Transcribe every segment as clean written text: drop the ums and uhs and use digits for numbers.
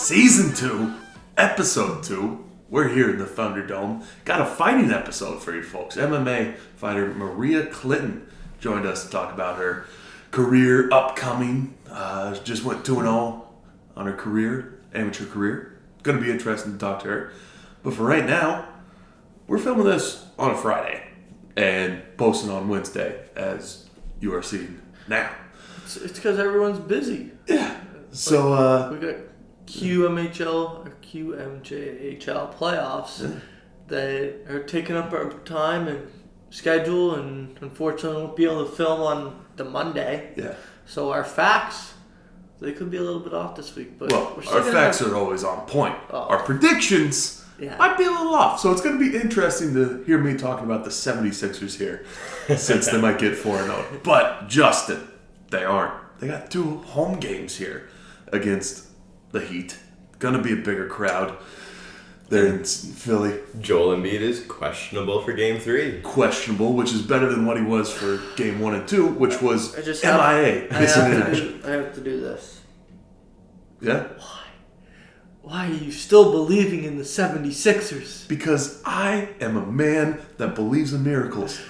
Season 2, Episode 2. We're here in the Thunderdome. Got a fighting episode for you folks. MMA fighter Maria Clinton joined us to talk about her career upcoming. Just went 2-0 on her career, amateur career. Going to be interesting to talk to her. But for right now, we're filming this on a Friday and posting on Wednesday, as you are seeing now. It's because everyone's busy. Yeah. So, we got QMHL or QMJHL playoffs that are taking up our time and schedule, and unfortunately won't be able to film on the Monday. Yeah. So our facts, they could be a little bit off this week. But well, we're still our facts are always on point. Oh. Our predictions might be a little off. So it's going to be interesting to hear me talking about the 76ers here, since they might get 4-0. But Justin, they aren't. They got 2 home games here against the Heat. Gonna be a bigger crowd there in Philly. Joel Embiid is questionable for Game 3. Questionable, which is better than what he was for Game 1 and 2, which was MIA. I have to do this. Yeah? Why are you still believing in the 76ers? Because I am a man that believes in miracles.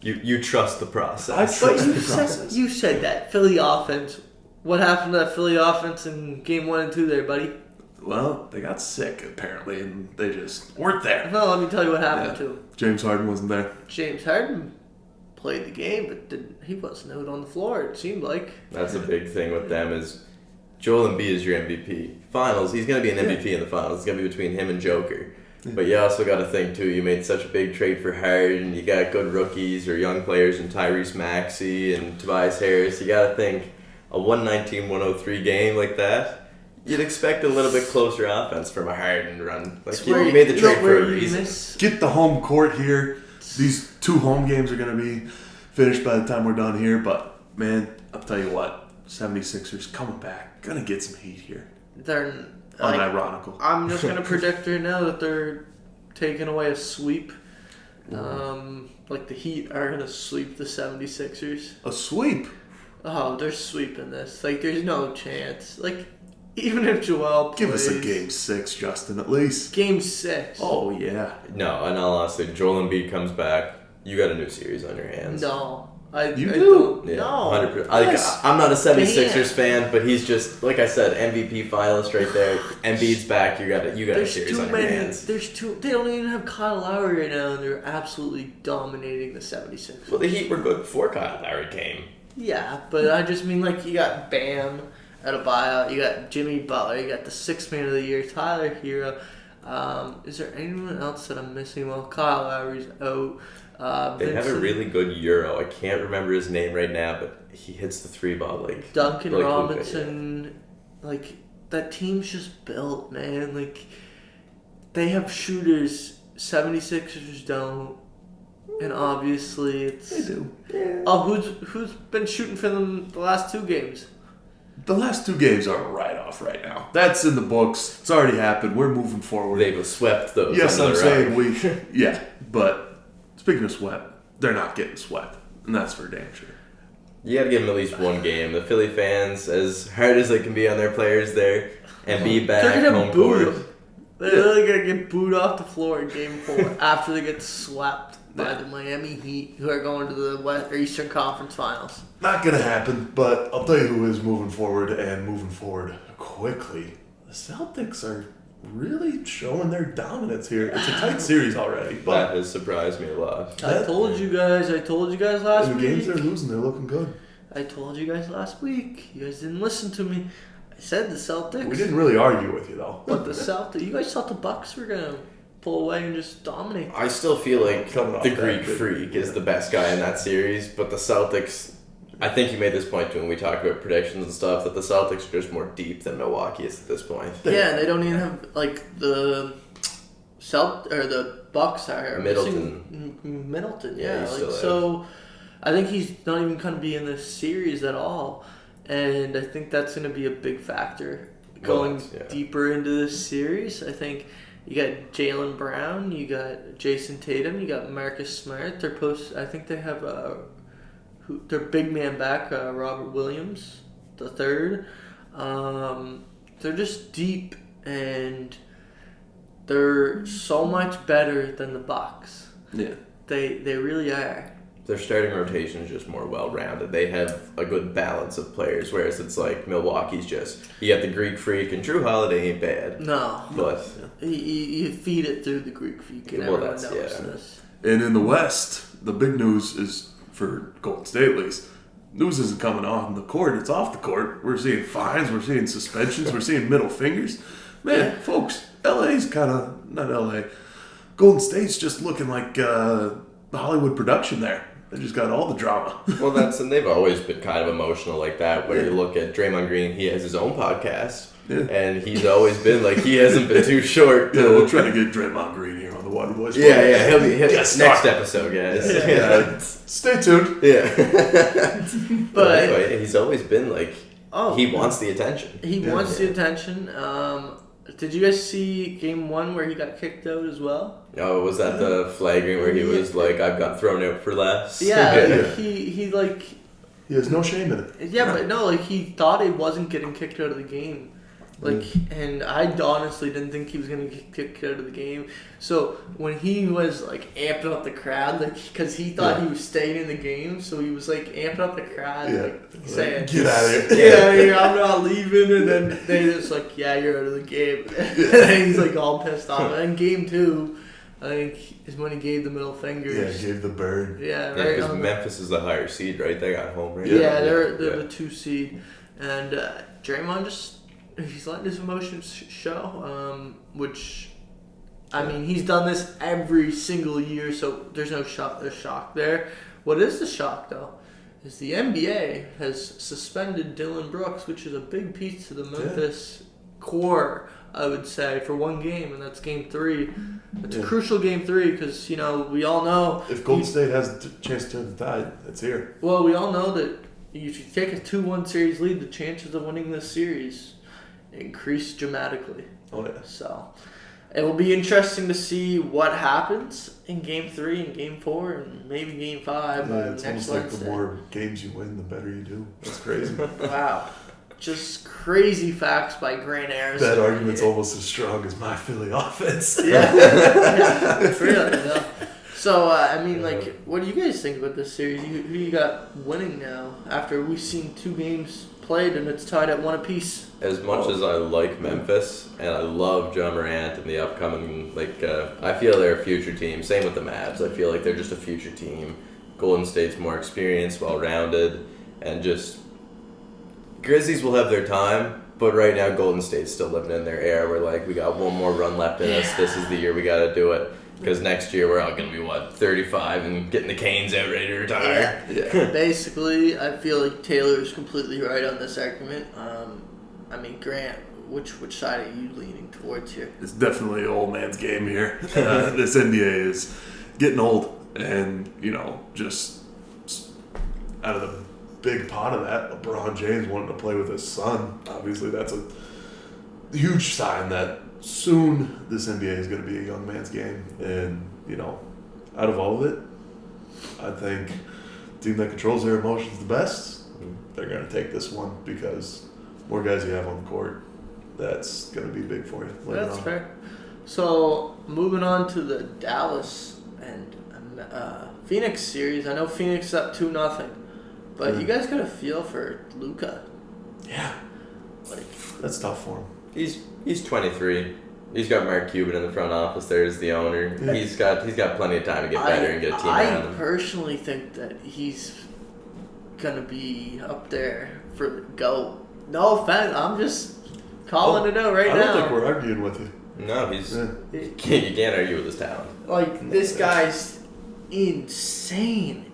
You trust the process. I trust the process. You said that. Philly offense. What happened to that Philly offense in Game 1 and 2 there, buddy? Well, they got sick, apparently, and they just weren't there. No, let me tell you what happened to him. James Harden wasn't there. James Harden played the game, but he wasn't out on the floor, it seemed like. That's a big thing with them is Joel Embiid is your MVP. Finals, he's going to be an MVP in the finals. It's going to be between him and Joker. But you also got to think, too, you made such a big trade for Harden. You got good rookies or young players in Tyrese Maxey and Tobias Harris. You got to think a 119-103 game like that, you'd expect a little bit closer offense from a Harden run. Like you made the trade for a reason. Get the home court here. These 2 home games are going to be finished by the time we're done here. But, man, I'll tell you what. 76ers coming back. Going to get some heat here. They're unironical. I'm just going to predict right now that they're taking away a sweep. Like the Heat are going to sweep the 76ers. A sweep? Oh, they're sweeping this. Like, there's no chance. Like, even if Joel plays... Give us a Game 6, Justin, at least. Game 6. Oh, yeah. No, in all honesty, Joel Embiid comes back, you got a new series on your hands. No. You do? Yeah, no. 100%. I'm not a 76ers fan, but he's just, like I said, MVP finalist right there. Embiid's back, you got a series on your hands. They don't even have Kyle Lowry right now, and they're absolutely dominating the 76ers. Well, the Heat were good before Kyle Lowry came. Yeah, but I just mean, like, you got Bam at a buyout, you got Jimmy Butler, you got the 6th man of the year, Tyler Hero. Is there anyone else that I'm missing? Well, Kyle Lowry's out. They have a really good Euro. I can't remember his name right now, but he hits the 3 ball like Duncan like Robinson. Luka, yeah. Like, that team's just built, man. Like, they have shooters, 76ers don't. And obviously it's... They do. Yeah. Oh, who's been shooting for them the last 2 games? The last 2 games are a write-off right now. That's in the books. It's already happened. We're moving forward. They've swept those. Yes, I'm saying we... Yeah, but speaking of swept, they're not getting swept. And that's for damn sure. You got to give them at least 1 game. The Philly fans, as hard as they can be on their players there, and be back home court. They're really going to get booed off the floor in Game 4 after they get swept by the Miami Heat, who are going to the West or Eastern Conference Finals. Not going to happen, but I'll tell you who is moving forward, and moving forward quickly. The Celtics are really showing their dominance here. It's a tight series already. But that has surprised me a lot. I told you guys last week. The games they're losing, they're looking good. I told you guys last week. You guys didn't listen to me. I said the Celtics. We didn't really argue with you, though. But the Celtics, you guys thought the Bucks were going to pull away and just dominate. I still feel like the Greek Freak is the best guy in that series, but the Celtics, I think you made this point too when we talked about predictions and stuff, that the Celtics are just more deep than Milwaukee is at this point. Yeah, they don't even have, like, the Bucks are Middleton, yeah. Like, so I think he's not even going to be in this series at all. And I think that's going to be a big factor going deeper into this series. I think you got Jaylen Brown, you got Jason Tatum, you got Marcus Smart. I think they have their big man back, Robert Williams, the third. They're just deep and they're so much better than the Bucks. Yeah. They really are. Their starting rotation is just more well-rounded. They have a good balance of players, whereas it's like Milwaukee's just, you got the Greek Freak, and Drew Holiday ain't bad. No. But you feed it through the Greek Freak, and everyone knows this. And in the West, the big news is, for Golden State at least, news isn't coming on the court, it's off the court. We're seeing fines, we're seeing suspensions, we're seeing middle fingers. Man, folks, LA's kind of, not LA, Golden State's just looking like the Hollywood production there. They just got all the drama. Well, and they've always been kind of emotional like that, where you look at Draymond Green, he has his own podcast, and he's always been like, he hasn't been too short. We'll try to get Draymond Green here on the Waterboyz. He'll be next episode, guys. Stay tuned. But anyway, he's always been like, he wants the attention. He wants the attention. Did you guys see Game 1 where he got kicked out as well? Oh, was that the flagrant where he was like, I've got thrown out for less? Yeah, he like... He has no shame in it. Yeah, but no, like, he thought he wasn't getting kicked out of the game. Like, and I honestly didn't think he was going to get kicked out of the game. So, when he was, like, amping up the crowd, like, because he thought he was staying in the game, so he was, like, amping up the crowd, like, saying, get out of here. Get out of here, I'm not leaving. And then they just, like, yeah, you're out of the game. And then he's, like, all pissed off. And then Game 2, I think, is when he gave the middle fingers. Yeah, gave the bird. Yeah, right. Because Memphis is the higher seed, right? They got home, right? Yeah, they're the 2 seed. And Draymond just... He's letting his emotions show, which, I mean, he's done this every single year, so there's no shock there. What is the shock, though, is the NBA has suspended Dillon Brooks, which is a big piece to the Memphis core, I would say, for one game, and that's Game 3. It's a crucial Game 3 because, you know, we all know... If Golden State has a chance to turn the tide, it's here. Well, we all know that if you take a 2-1 series lead, the chances of winning this series... increase dramatically. Oh yeah. So it will be interesting to see what happens in Game 3 and Game 4 and maybe Game 5. It's next almost like Wednesday. the more games you win, the better you do. That's crazy. Wow. Just crazy facts by Grant Harrison. That argument's almost as strong as my Philly offense. Yeah. It's really, though. So, I mean, like, what do you guys think about this series? Who you got winning now after we've seen 2 games played and it's tied at 1 apiece? As much as I like Memphis and I love John Morant and the upcoming, I feel they're a future team. Same with the Mavs. I feel like they're just a future team. Golden State's more experienced, well-rounded, and just Grizzlies will have their time. But right now, Golden State's still living in their era. We're like, we got one more run left in us. This is the year we got to do it. Because next year we're all going to be, 35 and getting the Canes out ready to retire. Yeah. Basically, I feel like Taylor's completely right on this argument. I mean, Grant, which side are you leaning towards here? It's definitely an old man's game here. This NBA is getting old. And, just out of the big pot of that, LeBron James wanting to play with his son. Obviously, that's a huge sign that soon this NBA is going to be a young man's game. And, out of all of it, I think the team that controls their emotions the best, they're going to take this one because more guys you have on the court, that's going to be big for you. That's fair. So, moving on to the Dallas and Phoenix series. I know Phoenix is up 2-0, but you guys got a feel for Luka. Yeah. That's tough for him. He's 23. He's got Mark Cuban in the front office there as the owner. Yeah. He's got plenty of time to get better and get a team around him. I personally think that he's gonna be up there for the GOAT. No offense, I'm just calling it out right now. I don't think we're arguing with you. No, you can't argue with his talent. This guy's insane.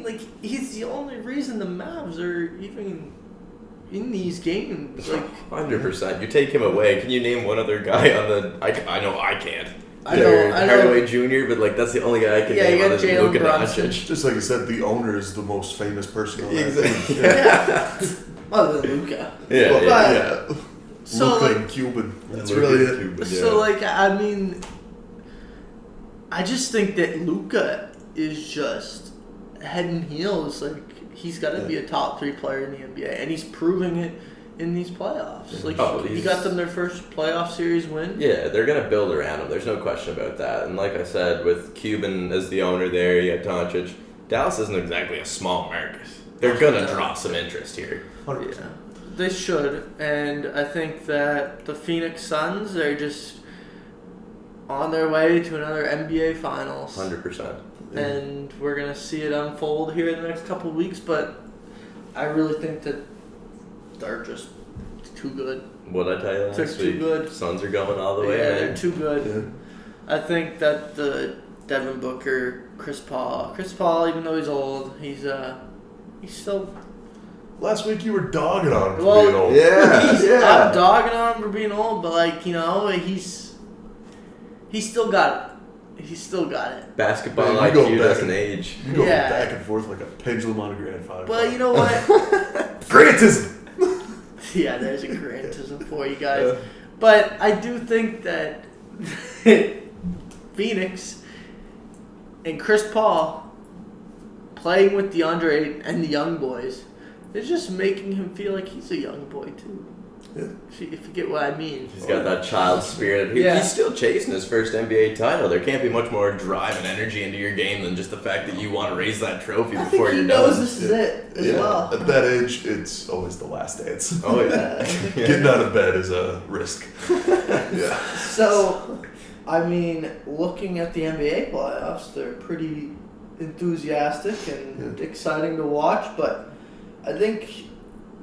Like, he's the only reason the Mavs are even in these games. 100%. You take him away. Can you name one other guy on the... I know I can't. I know. Hardaway Jr., but that's the only guy I can name. You got Jalen Brunson. Just like you said, the owner is the most famous person on that exactly. team. Yeah. Other than Luka. Yeah. So, Luka and Cuban. That's really it. Cuban, So, I mean, I just think that Luka is just head and heels. He's got to be a top 3 player in the NBA, and he's proving it in these playoffs. Like he got them their first playoff series win. Yeah, they're gonna build around him. There's no question about that. And like I said, with Cuban as the owner there, you got Doncic. Dallas isn't exactly a small market. They're gonna draw some interest here. 100%. Yeah, they should. And I think that the Phoenix Suns are just on their way to another NBA Finals. 100%. And we're going to see it unfold here in the next couple of weeks, but I really think that they're just too good. What'd I tell you last week? Too good. Suns are going all the way, yeah, man. They're too good. Yeah. I think that the Devin Booker, Chris Paul, even though he's old, he's still... Last week you were dogging on him for being old. Yeah. I'm dogging on him for being old, but like, you know, he's still got it. He's still got it. Basketball IQ doesn't age. You go back and forth like a pendulum on a grandfather. But you know what? Grantism! Yeah, there's a grantism for you guys. But I do think that Phoenix and Chris Paul playing with DeAndre and the young boys is just making him feel like he's a young boy too. Yeah. If you get what I mean. He's got that child spirit. He's still chasing his first NBA title. There can't be much more drive and energy into your game than just the fact that you want to raise that trophy before you're done. He knows this is it as well. At that age, it's always the last dance. Oh, yeah. Getting out of bed is a risk. Yeah. So, I mean, looking at the NBA playoffs, they're pretty enthusiastic and exciting to watch, but I think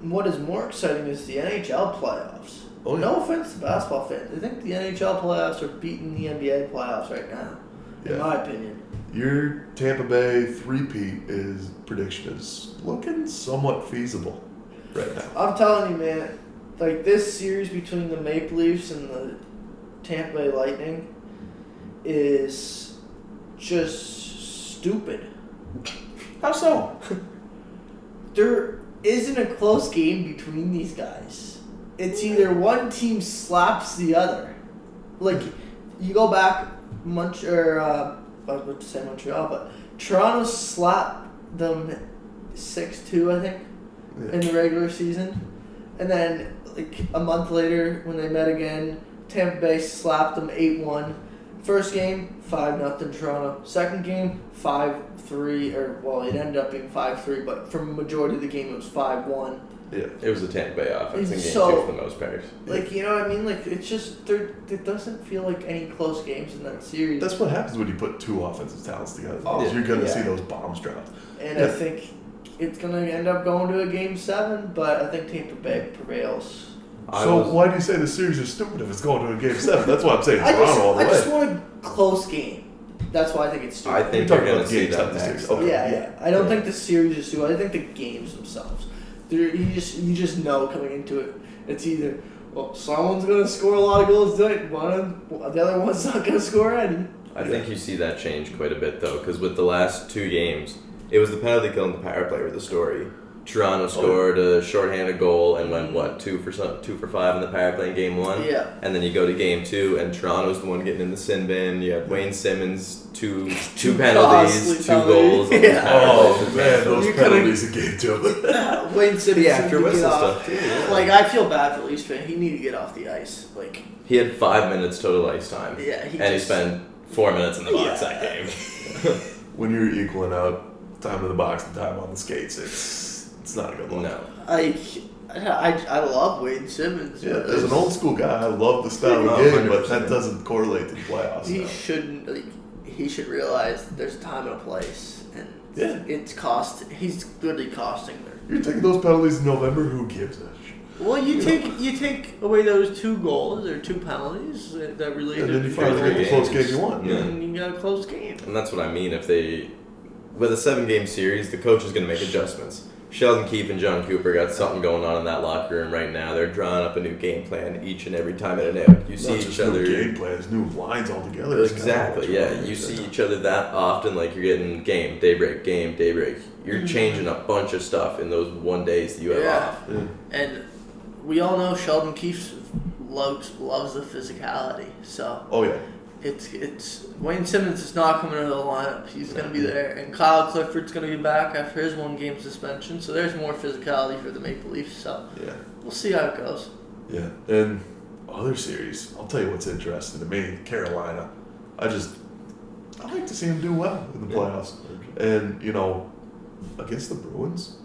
what is more exciting is the NHL playoffs. Oh, yeah. No offense to basketball fans. I think the NHL playoffs are beating the NBA playoffs right now, in my opinion. Your Tampa Bay three-peat prediction is looking somewhat feasible right now. I'm telling you, man, like this series between the Maple Leafs and the Tampa Bay Lightning is just stupid. How so? There isn't a close game between these guys. It's either one team slaps the other. Like, you go back, I was about to say Montreal, but Toronto slapped them 6-2, I think, in the regular season. And then, like, a month later, when they met again, Tampa Bay slapped them 8-1. First game, 5-0 Toronto. Second game, 5-3, it ended up being 5-3, but for the majority of the game, it was 5-1. Yeah, it was a Tampa Bay offense in game 2 for the most part. Like, you know what I mean? Like, it's just, it doesn't feel like any close games in that series. That's what happens when you put two offensive talents together. You're going to see those bombs drop. And I think it's going to end up going to a game 7, but I think Tampa Bay prevails. So why do you say the series is stupid if it's going to a game 7? That's why I'm saying Toronto all the way. I just want a close game. That's why I think it's stupid. I think they're going to see that next. Okay. Yeah. I don't think the series is stupid. I think the games themselves. You just know coming into it, it's either, someone's going to score a lot of goals tonight, the other one's not going to score any. I think you see that change quite a bit, though, because with the last 2 games, it was the penalty kill and the power play were the story. Toronto scored a shorthanded goal and went 2 for 5 in the power play in game 1. Yeah. And then you go to game 2 and Toronto's the one getting in the sin bin. You have Wayne Simmons, two penalties, 2 goals. On the power play. Man, those penalties in game 2. Wayne Simmons after whistle stuff too. Yeah. Like, I feel bad for Leafs fan. He needed to get off the ice. Like, he had 5 minutes total ice time. Yeah. He spent 4 minutes in the box that game. When you're equaling out time in the box and time on the skates, it's not a good look. No. I love Wayne Simmons. Yeah, as an old school guy, I love the style of game, but that doesn't correlate to the playoffs. He shouldn't. He should realize there's a time and a place, and he's really costing them. You're taking those penalties in November. Who gives a shit? Well, you take away those 2 goals or 2 penalties that related. And then you finally get the close game you want. Yeah. And you got a close game. And that's what I mean. With a 7-game series, the coach is going to make adjustments. Sheldon Keefe and John Cooper got something going on in that locker room right now. They're drawing up a new game plan each and every time in and out. You see each other. New game plans, new lines altogether. Exactly, yeah. You see each other that often, like you're getting game, daybreak. You're changing a bunch of stuff in those 1 days that you have off. Yeah. And we all know Sheldon Keefe loves the physicality. So. Oh yeah. It's Wayne Simmons is not coming into the lineup. He's going to be there, and Kyle Clifford's going to be back after his 1-game suspension. So there's more physicality for the Maple Leafs. So we'll see how it goes. Yeah, and other series, I'll tell you what's interesting to me, Carolina. I like to see them do well in the playoffs. And, against the Bruins,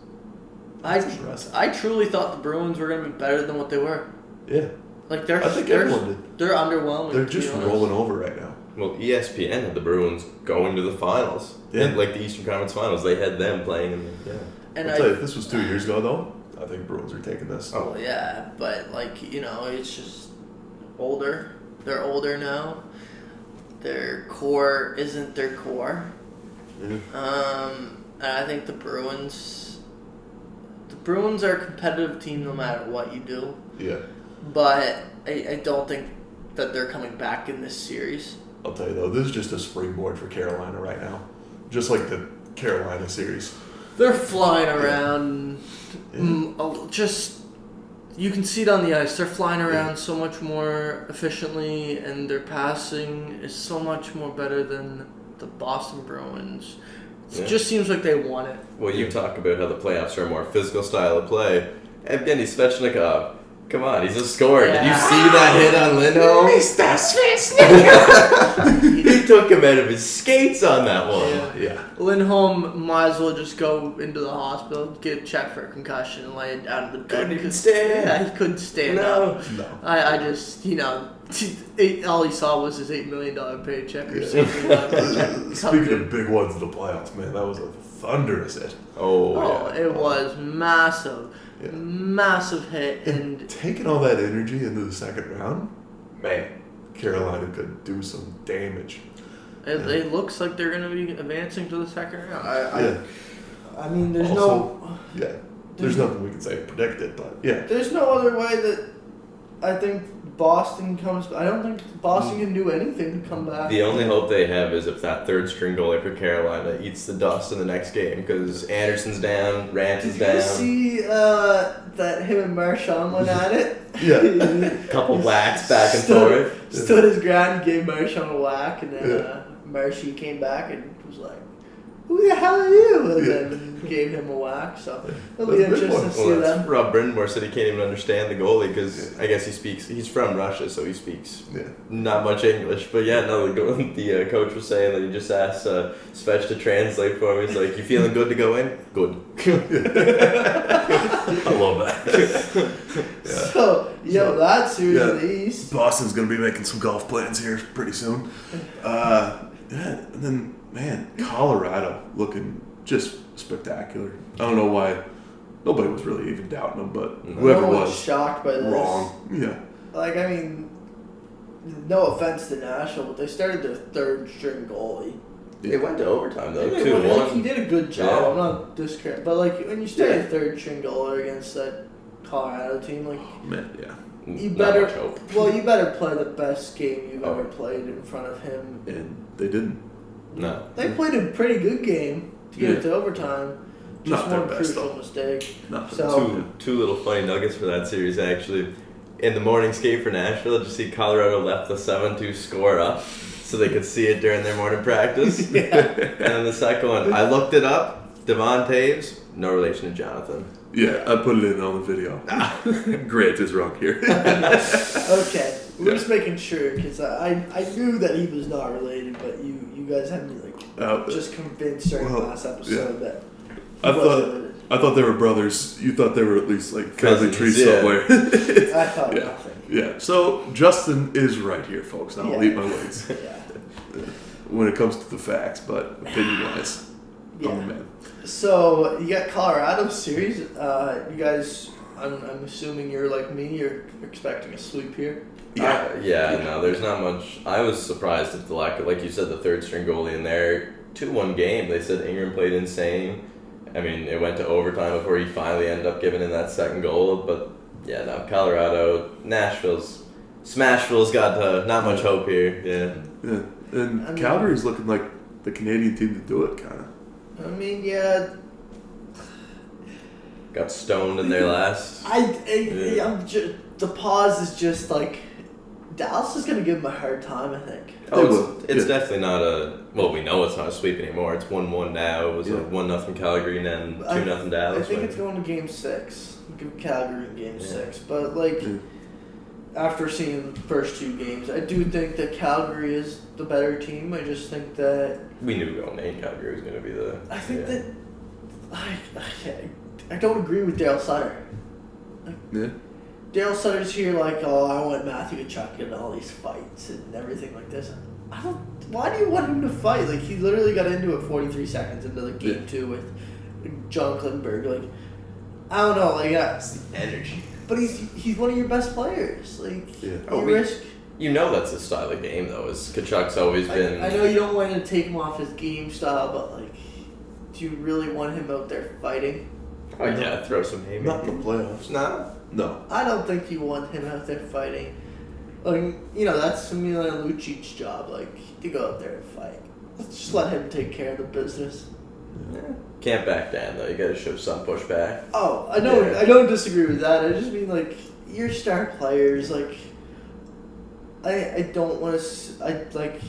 I truly thought the Bruins were going to be better than what they were. Yeah. Like, I think everyone did. They're underwhelming. They're just rolling over right now. Well, ESPN had the Bruins going to the finals. Yeah. And, the Eastern Conference Finals. They had them playing in the... Yeah. And I'll tell you, if this was 2 years ago, though, I think Bruins are taking this. Oh, well, yeah. But, it's just older. They're older now. Their core isn't their core. Yeah. And I think the Bruins are a competitive team no matter what you do. Yeah. But I don't think that they're coming back in this series. I'll tell you, though, this is just a springboard for Carolina right now. Just like the Carolina series. They're flying around. You can see it on the ice. They're flying around so much more efficiently, and their passing is so much more better than the Boston Bruins. It just seems like they want it. Well, you talk about how the playoffs are a more physical style of play. Evgeny Svechnikov, come on, he's a scorer. Yeah. Did you see that hit on Lindholm? Mr. Svechnikov! He took him out of his skates on that one. Yeah. Lindholm might as well just go into the hospital, get checked for a concussion, and lay it down in the bed. Couldn't even stand. Yeah, he couldn't stand up. No. I just, all he saw was his $8 million paycheck or $6 million paycheck. Speaking of big ones in the playoffs, man, that was a thunderous hit. It was massive. Yeah. Massive hit. And taking all that energy into the second round, man, Carolina could do some damage. It looks like they're going to be advancing to the second round. I mean, there's there's nothing we can say to predict it, but yeah. There's no other way that I think Boston comes. I don't think Boston can do anything to come back. The only hope they have is if that third string goalie for Carolina eats the dust in the next game, because Anderson's down, Rant is down. Did you see that him and Marchand went at it? Yeah. Couple whacks back and forth. Stood his ground, gave Marchand a whack, and then Marchand came back and was like, "Who the hell are you?" And then gave him a whack. So it'll be interesting to see them. Rob Brindamore said he can't even understand the goalie because I guess he's from Russia, so he speaks not much English. But the coach was saying that he just asked Svech to translate for him. He's like, "You feeling good to go in?" Good. I love that. So that series in the East. Boston's going to be making some golf plans here pretty soon. And then, man, Colorado looking just spectacular. I don't know why nobody was really even doubting them, but whoever was shocked by this. Wrong. Yeah. No offense to Nashville, but they started their third string goalie. They went to overtime though. 2-1. He did a good job. I'm not discrediting, but when you start a third string goalie against that Colorado team, you better play the best game you've ever played in front of him. And they didn't. No. They played a pretty good game to get it to overtime. Just not one their best, crucial mistake. Two little funny nuggets for that series actually. In the morning skate for Nashville, did you see Colorado left the 7-2 score up so they could see it during their morning practice? And then the second one, I looked it up. Devon Taves, no relation to Jonathan. Yeah, I put it in on the video. Grant is wrong here. Okay, we're just making sure because I knew that he was not related, but you guys had me just convinced during the last episode that I thought they were brothers. You thought they were at least family tree somewhere. I thought nothing. Yeah. So Justin is right here, folks. Now I'll eat my words. When it comes to the facts, but opinion-wise, I'm the man. So you got Colorado series. You guys, I'm assuming you're like me. You're expecting a sweep here. No, there's not much. I was surprised at the lack of, like you said, the third string goalie in there. 2-1 game. They said Ingram played insane. I mean, it went to overtime before he finally ended up giving in that second goal. But Colorado, Smashville's got not much hope here. Yeah. And Calgary's looking like the Canadian team to do it, kind of. I mean, got stoned in their last. the pause is just Dallas is going to give him a hard time, I think. It's definitely not we know it's not a sweep anymore. It's 1-1 now. It was 1-0 Calgary and then 2-0 Dallas. I think it's going to Game 6. Give Calgary in Game 6. But, like, after seeing the first 2 games, I do think that Calgary is the better team. I just think that... We knew going in Calgary was going to be the... I think that... I don't agree with Daryl Sutter. Daryl Sutter's here like, I want Matthew Tkachuk in all these fights and everything like this. Why do you want him to fight? Like, he literally got into it 43 seconds into the game 2 with John Klingberg. Like, I don't know, like, energy. But he's one of your best players. Like, you know that's his style of game, though. Tkachuk's always been... I know you don't want to take him off his game style, but, like, do you really want him out there fighting? Oh, yeah, throw some haymakers. Not in the playoffs. No. I don't think you want him out there fighting. Like, that's Milan Lucic's job, like, to go out there and fight. Let's just let him take care of the business. Yeah. Can't back down, though. You gotta show some pushback. Oh, I know. Yeah. I don't disagree with that. I just mean, like, your star players, like, I don't want to,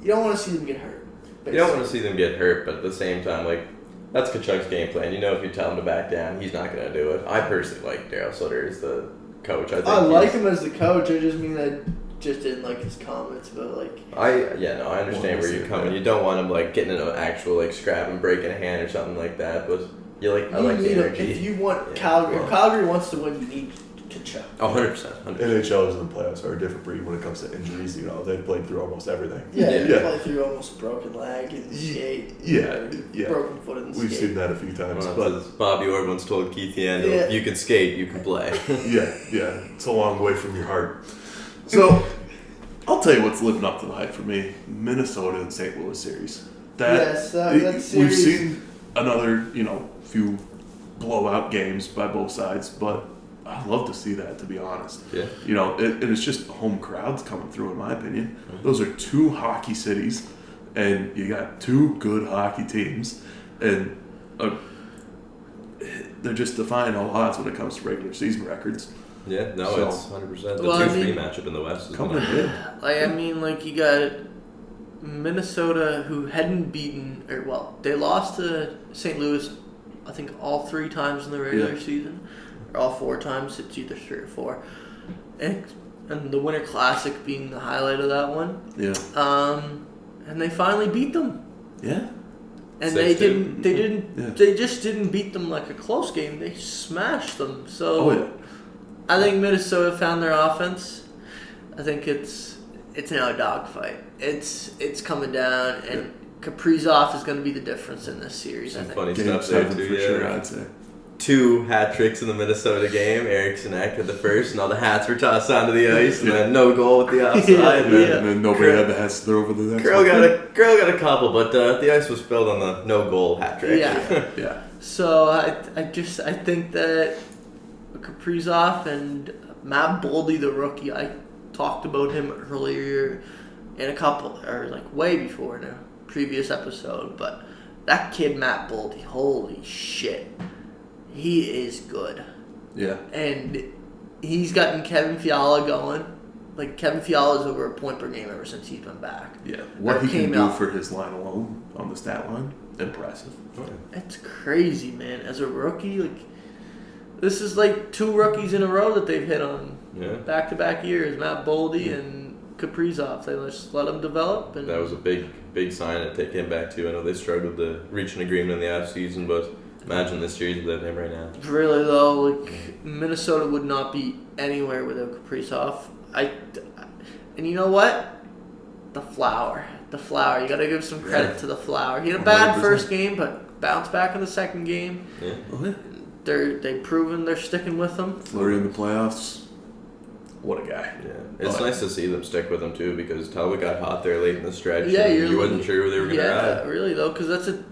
you don't want to see them get hurt. Basically. You don't want to see them get hurt, but at the same time, like, that's Tkachuk's game plan. If you tell him to back down, he's not going to do it. I personally like Daryl Sutter as the coach. I like him as the coach. I just mean I just didn't like his comments about, like... I understand where you're coming. You don't want him, like, getting in an actual, like, scrap and breaking a hand or something like that, but I like the energy. If you want Calgary, if Calgary wants to win, you need Tkachuk. 100%. NHLers and the playoffs are a different breed when it comes to injuries. They've played through almost everything. They played through almost a broken leg and skate. Broken foot and skate. We've seen that a few times. But as Bobby Orr once told Keith Yandel, you can skate, you can play. It's a long way from your heart. So, I'll tell you what's living up to the hype for me. Minnesota and St. Louis series. That series. We've seen another, few blowout games by both sides, but I'd love to see that, to be honest. Yeah. And it's just home crowds coming through, in my opinion. Mm-hmm. Those are 2 hockey cities, and you got 2 good hockey teams, and they're just defying all odds when it comes to regular season records. Yeah, no, it's 100%. The 2-3 matchup in the West is coming good. You got Minnesota, who hadn't beaten, they lost to St. Louis, I think, all 3 times in the regular season. Or all 4 times, it's either 3 or 4. And the Winter Classic being the highlight of that one. Yeah. And they finally beat them. Yeah. And they just didn't beat them like a close game. They smashed them. So I think Minnesota found their offense. I think it's now a dogfight. It's coming down, and Kaprizov is going to be the difference in this series. Some I think. funny stuff there too. For sure, I'd say. 2 hat tricks in the Minnesota game. Eriksson had the first, and all the hats were tossed onto the ice, and then no goal with the offside. And then nobody had the hats to throw over the next Girl got a couple, but the ice was filled on the no goal hat trick. Yeah. So I think that Kaprizov and Matt Boldy, the rookie, I talked about him earlier in way before in a previous episode, but that kid Matt Boldy, holy shit. He is good. Yeah. And he's gotten Kevin Fiala going. Like, Kevin Fiala's over a point per game ever since he's been back. Yeah. What he can do for his line alone on the stat line, impressive. It's crazy, man. As a rookie, this is 2 rookies in a row that they've hit on back-to-back years. Matt Boldy and Kaprizov. They just let them develop. And that was a big sign that they came back to. I know they struggled to reach an agreement in the offseason, but imagine this series without him right now. Really, though, Minnesota would not be anywhere without Kaprizov. And you know what? The Flower. You got to give some credit to the Flower. He had a bad first game, but bounced back in the second game. Yeah. They've proven they're sticking with him. Fleury in the playoffs. What a guy. Yeah. It's nice to see them stick with him, too, because Talbot got hot there late in the stretch. Yeah, you wasn't sure where they were going to ride. Yeah, really, though, because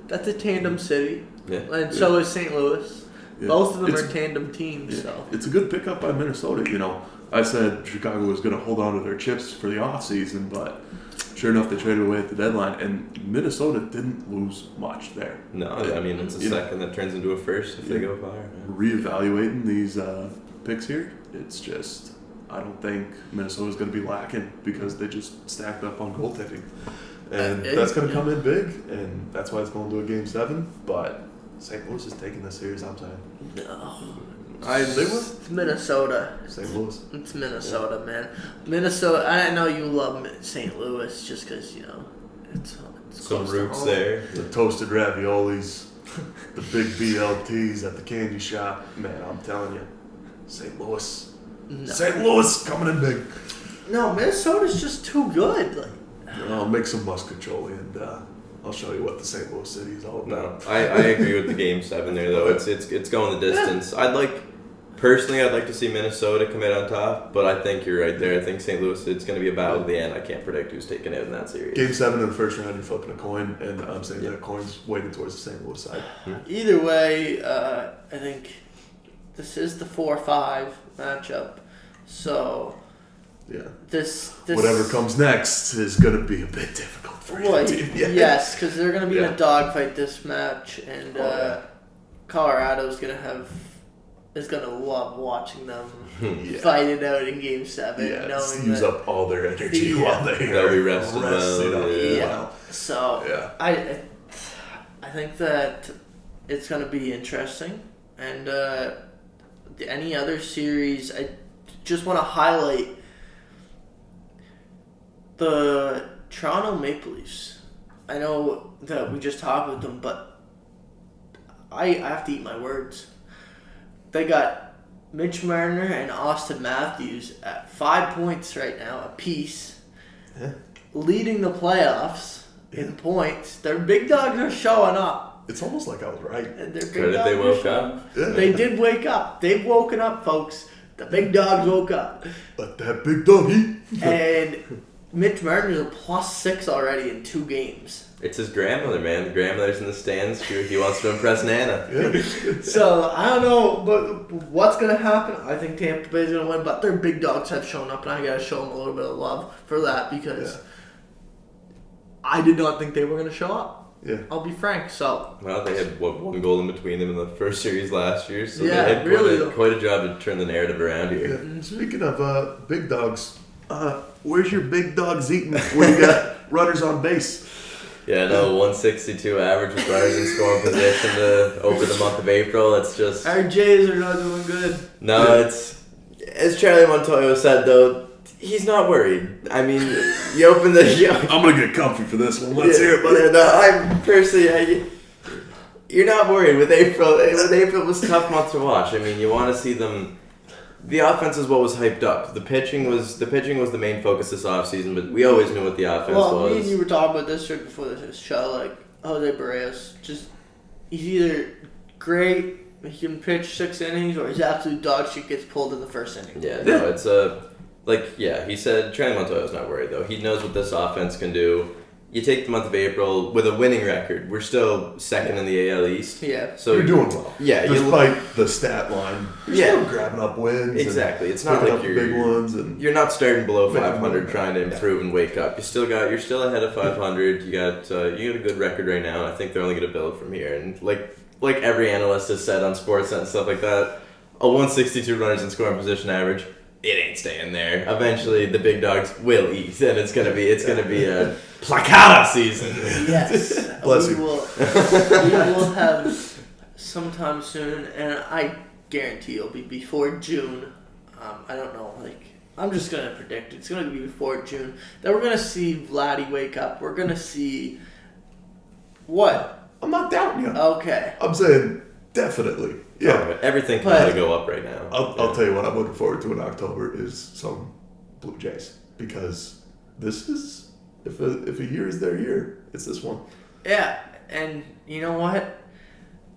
that's a tandem city. Yeah. And so is St. Louis. Yeah. Both of them are tandem teams. Yeah. So it's a good pickup by Minnesota. I said Chicago was going to hold on to their chips for the offseason, but sure enough, they traded away at the deadline, and Minnesota didn't lose much there. No, I mean, it's a second that turns into a first if they go far. Reevaluating these picks here, it's just I don't think Minnesota's going to be lacking because they just stacked up on goaltending. And that's going to come in big, and that's why it's going to a Game 7. But St. Louis is taking this series, I'm saying. No. It's Minnesota. St. Louis. It's Minnesota, man. Minnesota. I know you love St. Louis just because, it's some roots there. The toasted raviolis, the big BLTs at the candy shop. Man, I'm telling you, St. Louis. No. St. Louis coming in big. No, Minnesota's just too good. I'll make some muscatoli and I'll show you what the St. Louis City is all about. No, I agree with the Game 7 there, though. It's going the distance. Personally, I'd like to see Minnesota come in on top, but I think you're right there. I think St. Louis, it's going to be a battle at the end. I can't predict who's taking it in that series. Game 7 in the first round, you're flipping a coin, and I'm saying that coin's weighted towards the St. Louis side. Either way, I think this is the 4-5 matchup. So, yeah, this whatever comes next is going to be a bit difficult for you. Yeah. Yes, because they're going to be in a dogfight this match, and Colorado's going to is going to love watching them fight it out in Game 7. Yeah, use up all their energy while they'll be rested well. So, I think that it's going to be interesting. And any other series, I just want to highlight the Toronto Maple Leafs. I know that we just talked with them, but I have to eat my words. They got Mitch Marner and Austin Matthews at 5 points right now apiece, leading the playoffs in points. Their big dogs are showing up. It's almost like I was right. And their big dogs they woke up. Yeah. They did wake up. They've woken up, folks. The big dogs woke up. Let that big dog eat. And Mitch Marner's a +6 already in 2 games. It's his grandmother, man. The grandmother's in the stands. He wants to impress Nana. So, I don't know but what's going to happen. I think Tampa Bay's going to win, but their big dogs have shown up, and I got to show them a little bit of love for that because I did not think they were going to show up. Yeah. I'll be frank. So, well, they had one goal in between them in the first series last year, so they had quite a job to turn the narrative around here. Yeah. Speaking of big dogs, where's your big dogs eating when you got runners on base? Yeah, no, 162 average with runners in scoring position over the month of April. It's just our Jays are not doing good. No, it's as Charlie Montoyo said though. He's not worried. I mean, you open the. I'm gonna get comfy for this one. Let's hear it, buddy. Yeah, no, I'm personally. You're not worried with April. April was a tough month to watch. I mean, you want to see them. The offense is what was hyped up. The pitching was the main focus this offseason, but we always knew what the offense was. Well, me and you were talking about this right before this show. Like Jose Barrios, he's either great, he can pitch 6 innings, or he's absolute dog shit, gets pulled in the first inning. Yeah, no, it's he said Charlie Montoyo's not worried though. He knows what this offense can do. You take the month of April with a winning record. We're still second in the AL East. Yeah. So you're doing well. Yeah. Despite the stat line. You're still grabbing up wins. Exactly. It's not like you're big ones and you're not starting below 500 trying to improve and wake up. You're still ahead of 500. You got a good record right now. And I think they're only going to build from here. And like every analyst has said on Sportsnet and stuff like that, a 162 runners in scoring position average. It ain't staying there. Eventually, the big dogs will eat, and it's gonna be a placata season. Yes, Bless we you. will have sometime soon, and I guarantee it'll be before June. I don't know, I'm just gonna predict it's gonna be before June that we're gonna see Vladdy wake up. We're gonna see what? I'm not doubting you. Okay. I'm saying definitely. Yeah. Okay. Everything can kind of go up right now. I'll tell you what I'm looking forward to in October is some Blue Jays. Because this is, if a year is their year, it's this one. Yeah, and you know what?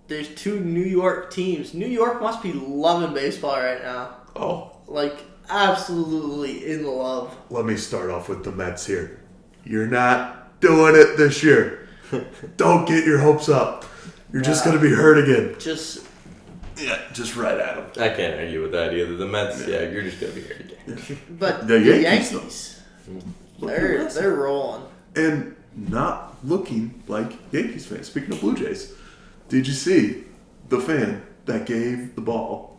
There's 2 New York teams. New York must be loving baseball right now. Oh. Absolutely in love. Let me start off with the Mets here. You're not doing it this year. Don't get your hopes up. You're just going to be hurt again. Just right at them. I can't argue with that either. The Mets, you're just going to be hurt again. But the Yankees they're rolling. And not looking like Yankees fans. Speaking of Blue Jays, did you see the fan that gave the ball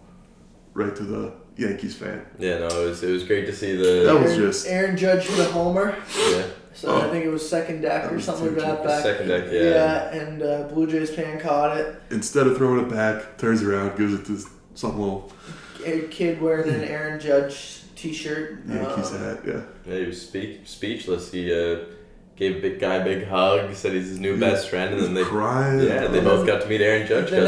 right to the Yankees fan. Yeah, no, it was great to see the. That was just Aaron Judge hit a homer. Yeah. So I think it was second deck or something like that back. Second deck, yeah. Yeah, and Blue Jays fan caught it. Instead of throwing it back, turns around, gives it to some little kid wearing an Aaron Judge t-shirt. Yankees hat. Yeah. Yeah, he was speechless. He gave a big guy a big hug, said he's his new best friend, and then they crying. Yeah, they both got to meet Aaron Judge. The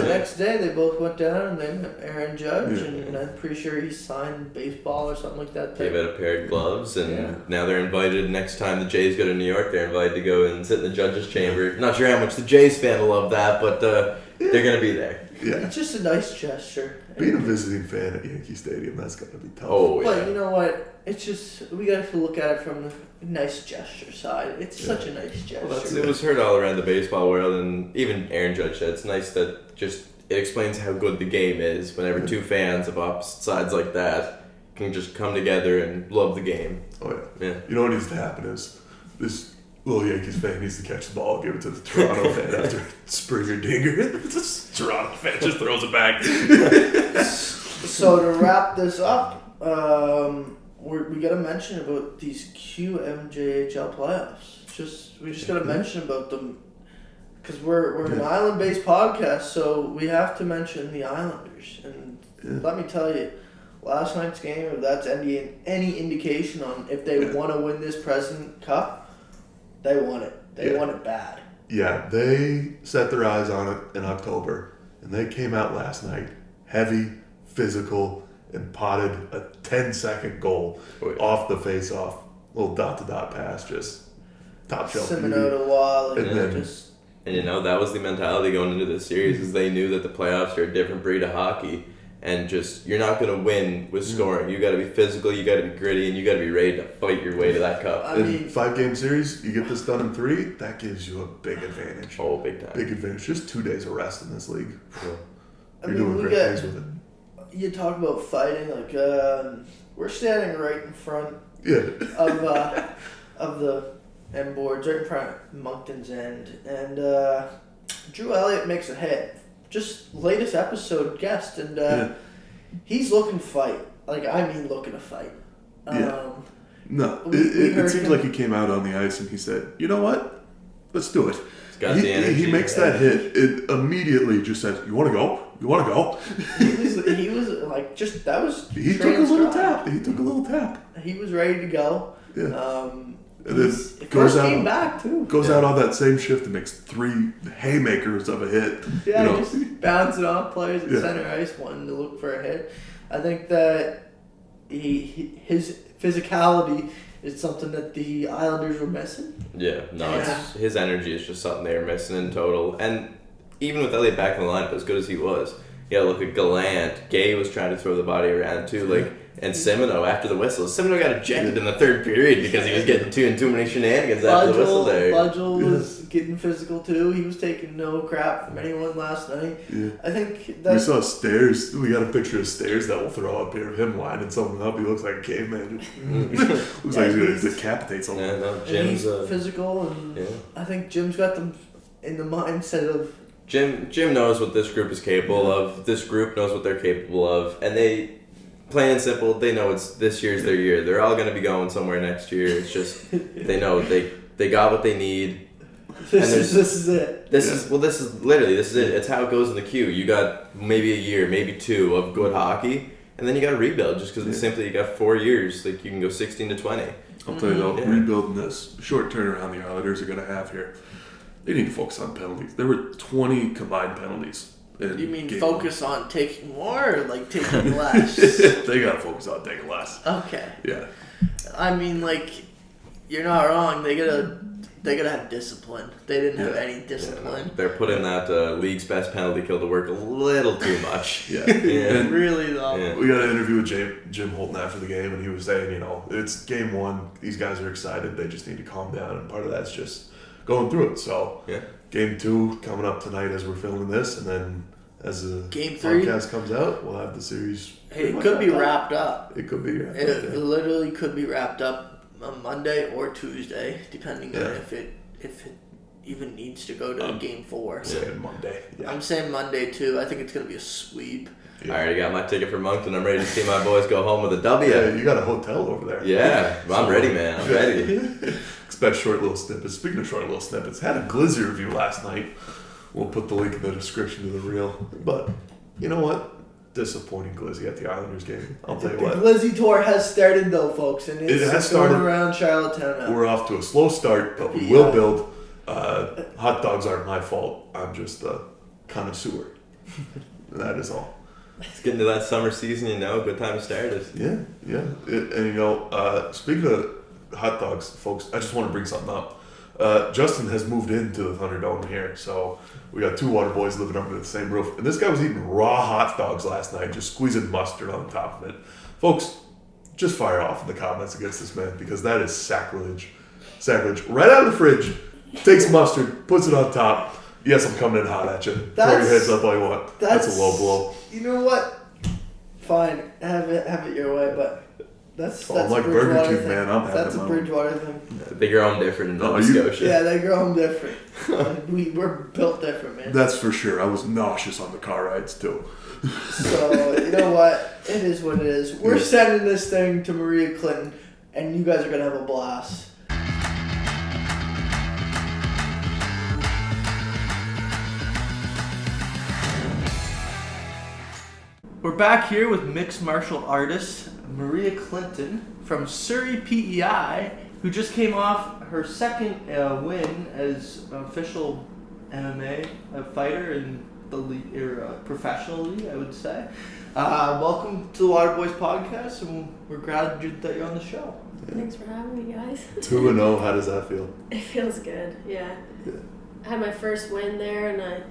next day they both went down and they met Aaron Judge, and I'm pretty sure he signed baseball or something like that. Gave out a pair of gloves, and now they're invited. Next time the Jays go to New York, they're invited to go and sit in the judge's chamber. Not sure how much the Jays fan will love that, but they're gonna be there. Yeah. It's just a nice gesture. Being a visiting fan at Yankee Stadium, that's gotta be tough. Oh yeah. But you know what? It's just we got to look at it from the nice gesture side. It's such a nice gesture. Well, it was heard all around the baseball world, and even Aaron Judge said it's nice that just it explains how good the game is whenever two fans of opposite sides like that can just come together and love the game. Oh yeah. You know what needs to happen is this little Yankees fan needs to catch the ball, give it to the Toronto fan after Springer dinger. This Toronto fan just throws it back. So to wrap this up, we got to mention about these QMJHL playoffs. We just got to mention about them because we're an island-based podcast, so we have to mention the Islanders. And let me tell you, last night's game, if that's any indication on if they want to win this President Cup, they won it. They won it bad. Yeah, they set their eyes on it in October, and they came out last night heavy, physical, and potted a 10-second goal off the face-off. Little dot-to-dot pass, just top shelf. Semino to Wall, and you know, that was the mentality going into this series, is they knew that the playoffs are a different breed of hockey, and just, you're not going to win with scoring. You got to be physical, you got to be gritty, and you got to be ready to fight your way to that cup. In 5-game series, you get this done in 3, that gives you a big advantage. Oh, big time. Big advantage. Just 2 days of rest in this league. Yeah. You're doing great things with it. You talk about fighting, like we're standing right in front of the end boards, right in front of Moncton's end, and Drew Elliott makes a hit. Just latest episode guest, and he's looking to fight. Like, I mean, looking to fight. No, it seems like he came out on the ice and he said, "You know what? Let's do it." He makes that hit. It immediately just says, "You want to go? You want to go?" He was like, just that was. He took a little tap. He was ready to go. Yeah. And then first came back too. Goes out on that same shift and makes 3 haymakers of a hit. Yeah, just bouncing off players at center ice, wanting to look for a hit. I think that his physicality is something that the Islanders were missing. Yeah, no, his energy is just something they were missing in total. And even with Elliott back in the lineup, as good as he was, you gotta look at Gallant. Gay was trying to throw the body around too, and Semino after the whistle. Semino got ejected in the third period because he was getting too many shenanigans after the whistle there. Budgel was getting physical too. He was taking no crap from anyone last night. Yeah. I think that we saw Stairs. We got a picture of Stairs that we'll throw up here of him lining something up. He looks like a caveman. Looks like he's gonna decapitate someone. Yeah, no, Jim's physical, and I think Jim's got them in the mindset of. Jim knows what this group is capable of. This group knows what they're capable of, and they. Plain and simple, they know it's this year's their year. They're all going to be going somewhere next year. It's just they know they got what they need. This is it. This is it. It's how it goes in the queue. You got maybe a year, maybe 2 of good hockey, and then you got to rebuild just because it's simply you got 4 years. Like you can go 16 to 20. I'll tell you though, rebuilding this short turnaround the Islanders are going to have here. They need to focus on penalties. There were 20 combined penalties. You mean focus on taking more or like taking less? They gotta focus on taking less. Okay. Yeah. I mean, like, you're not wrong. They gotta have discipline. They didn't have any discipline. They're putting that league's best penalty kill to work a little too much. And really though. Yeah. We got an interview with Jim Holton after the game, and he was saying, it's game 1. These guys are excited. They just need to calm down, and part of that's just going through it. So game 2 coming up tonight as we're filming this, and then as the game 3 podcast comes out, we'll have the series. It could be wrapped up. It could be wrapped up. It literally could be wrapped up on Monday or Tuesday, depending on if it even needs to go to game 4. I'm saying Monday. Yeah. I'm saying Monday too. I think it's going to be a sweep. Yeah. I already got my ticket for Moncton. I'm ready to see my boys go home with a W. Yeah, you got a hotel over there. Yeah, I'm ready, man. I'm ready. Expect short little snippets. Speaking of short little snippets, had a Glizzy review last night. We'll put the link in the description to the reel. But you know what? Disappointing Glizzy at the Islanders game. I'll tell you what. The Glizzy tour has started though, folks, and it's has started going around Charlottetown now. We're off to a slow start, but we will build. Hot dogs aren't my fault. I'm just a connoisseur. That is all. It's getting to that summer season, good time to start it. Yeah. And speaking of hot dogs, folks, I just want to bring something up. Justin has moved into the Thunderdome here, so we got 2 Waterboyz living under the same roof. And this guy was eating raw hot dogs last night, just squeezing mustard on top of it. Folks, just fire off in the comments against this man, because that is sacrilege. Sacrilege. Right out of the fridge, takes mustard, puts it on top. Yes, I'm coming in hot at you. Throw your heads up all you want. That's a low blow. You know what? Fine, have it your way, but that's I'm like Burger King, man. I'm That's a Bridgewater thing. They grow them different in Nova Scotia. Yeah, they grow them different. We're built different, man. That's for sure. I was nauseous on the car rides too. So you know what? It is what it is. We're sending this thing to Maria Clinton, and you guys are gonna have a blast. We're back here with mixed martial artist Maria Clinton from Souris P.E.I, who just came off her second win as an official MMA fighter in the league, professional league, I would say. Welcome to the Waterboyz podcast, and we're glad that you're on the show. Thanks for having me, guys. 2-0, how does that feel? It feels good, yeah. I had my first win there, and I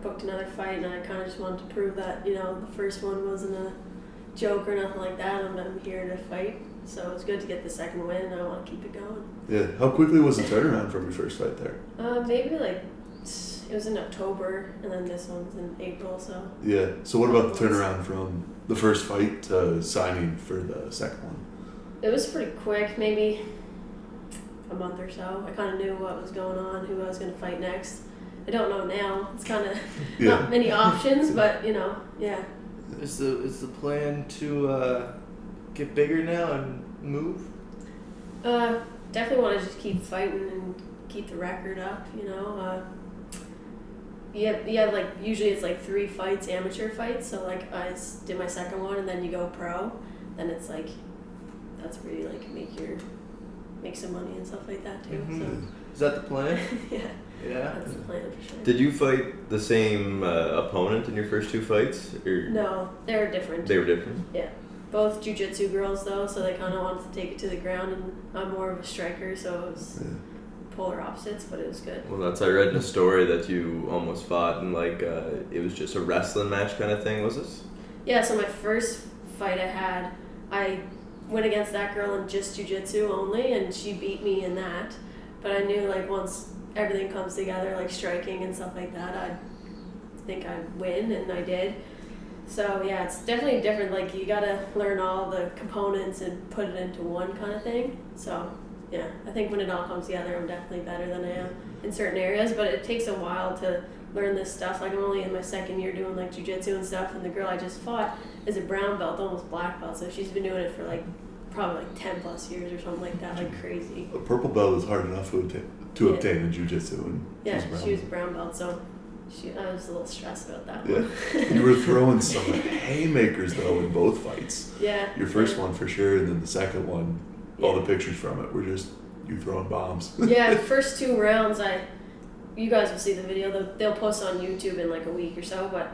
booked another fight, and I kind of just wanted to prove that, the first one wasn't a joke or nothing like that. I'm here to fight, so it was good to get the second win, and I want to keep it going. Yeah, how quickly was the turnaround from your first fight there? Maybe it was in October, and then this one's in April, so. Yeah, so what about the turnaround from the first fight to signing for the second one? It was pretty quick, maybe a month or so. I kind of knew what was going on, who I was going to fight next. I don't know now. It's kind of not many options, but yeah. Is the plan to get bigger now and move? Definitely want to just keep fighting and keep the record up. You have usually it's 3 fights, amateur fights. So I did my second one, and then you go pro. Then it's that's where you make some money and stuff like that too. Mm-hmm. So. Is that the plan? Yeah. Yeah. That's the plan for sure. Did you fight the same opponent in your first 2 fights? Or? No, they were different. They were different? Yeah. Both jiu-jitsu girls though, so they kind of wanted to take it to the ground, and I'm more of a striker, so it was polar opposites, but it was good. Well, I read in a story that you almost fought in it was just a wrestling match kind of thing, was it? Yeah, so my first fight I went against that girl in just jiu-jitsu only, and she beat me in that. But I knew once everything comes together, striking and stuff like that, I think I'd win, and I did. So yeah, it's definitely different. You gotta learn all the components and put it into one kind of thing. So yeah, I think when it all comes together, I'm definitely better than I am in certain areas. But it takes a while to learn this stuff. I'm only in my second year doing jiu-jitsu and stuff, and the girl I just fought is a brown belt, almost black belt. So she's been doing it for probably 10 plus years or something like that, crazy. A purple belt is hard enough to obtain in jiu-jitsu. And she was a brown belt, so I was a little stressed about that one. You were throwing some haymakers though in both fights. Yeah. Your first one for sure, and then the second one, all the pictures from it were just you throwing bombs. Yeah, the first 2 rounds, you guys will see the video. They'll post it on YouTube in a week or so, but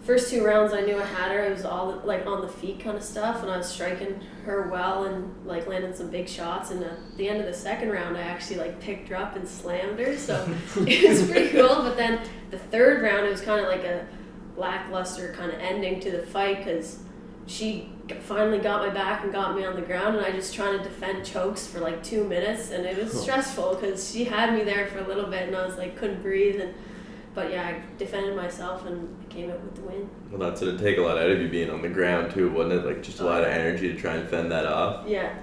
first 2 rounds I knew I had her. It was all on the feet kind of stuff, and I was striking her well and landing some big shots. And at the end of the second round, I actually picked her up and slammed her, so it was pretty cool. But then the third round, it was kind of a lackluster kind of ending to the fight, because she finally got my back and got me on the ground, and I just trying to defend chokes for 2 minutes, and it was stressful because she had me there for a little bit, and I was couldn't breathe. But yeah, I defended myself and came out with the win. Well, that's going to take a lot out of you being on the ground too, wasn't it? Just a lot of energy to try and fend that off. Yeah.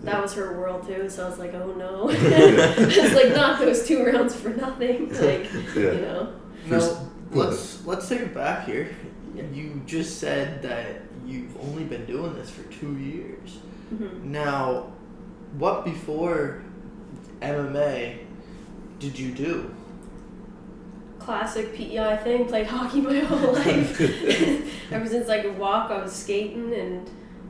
That was her world too, so I was oh no. It's not those 2 rounds for nothing. No, let's take it back here. you just said that you've only been doing this for 2 years. Mm-hmm. Now, what before MMA did you do? Classic PEI thing, played hockey my whole life. Ever since I could walk, I was skating, and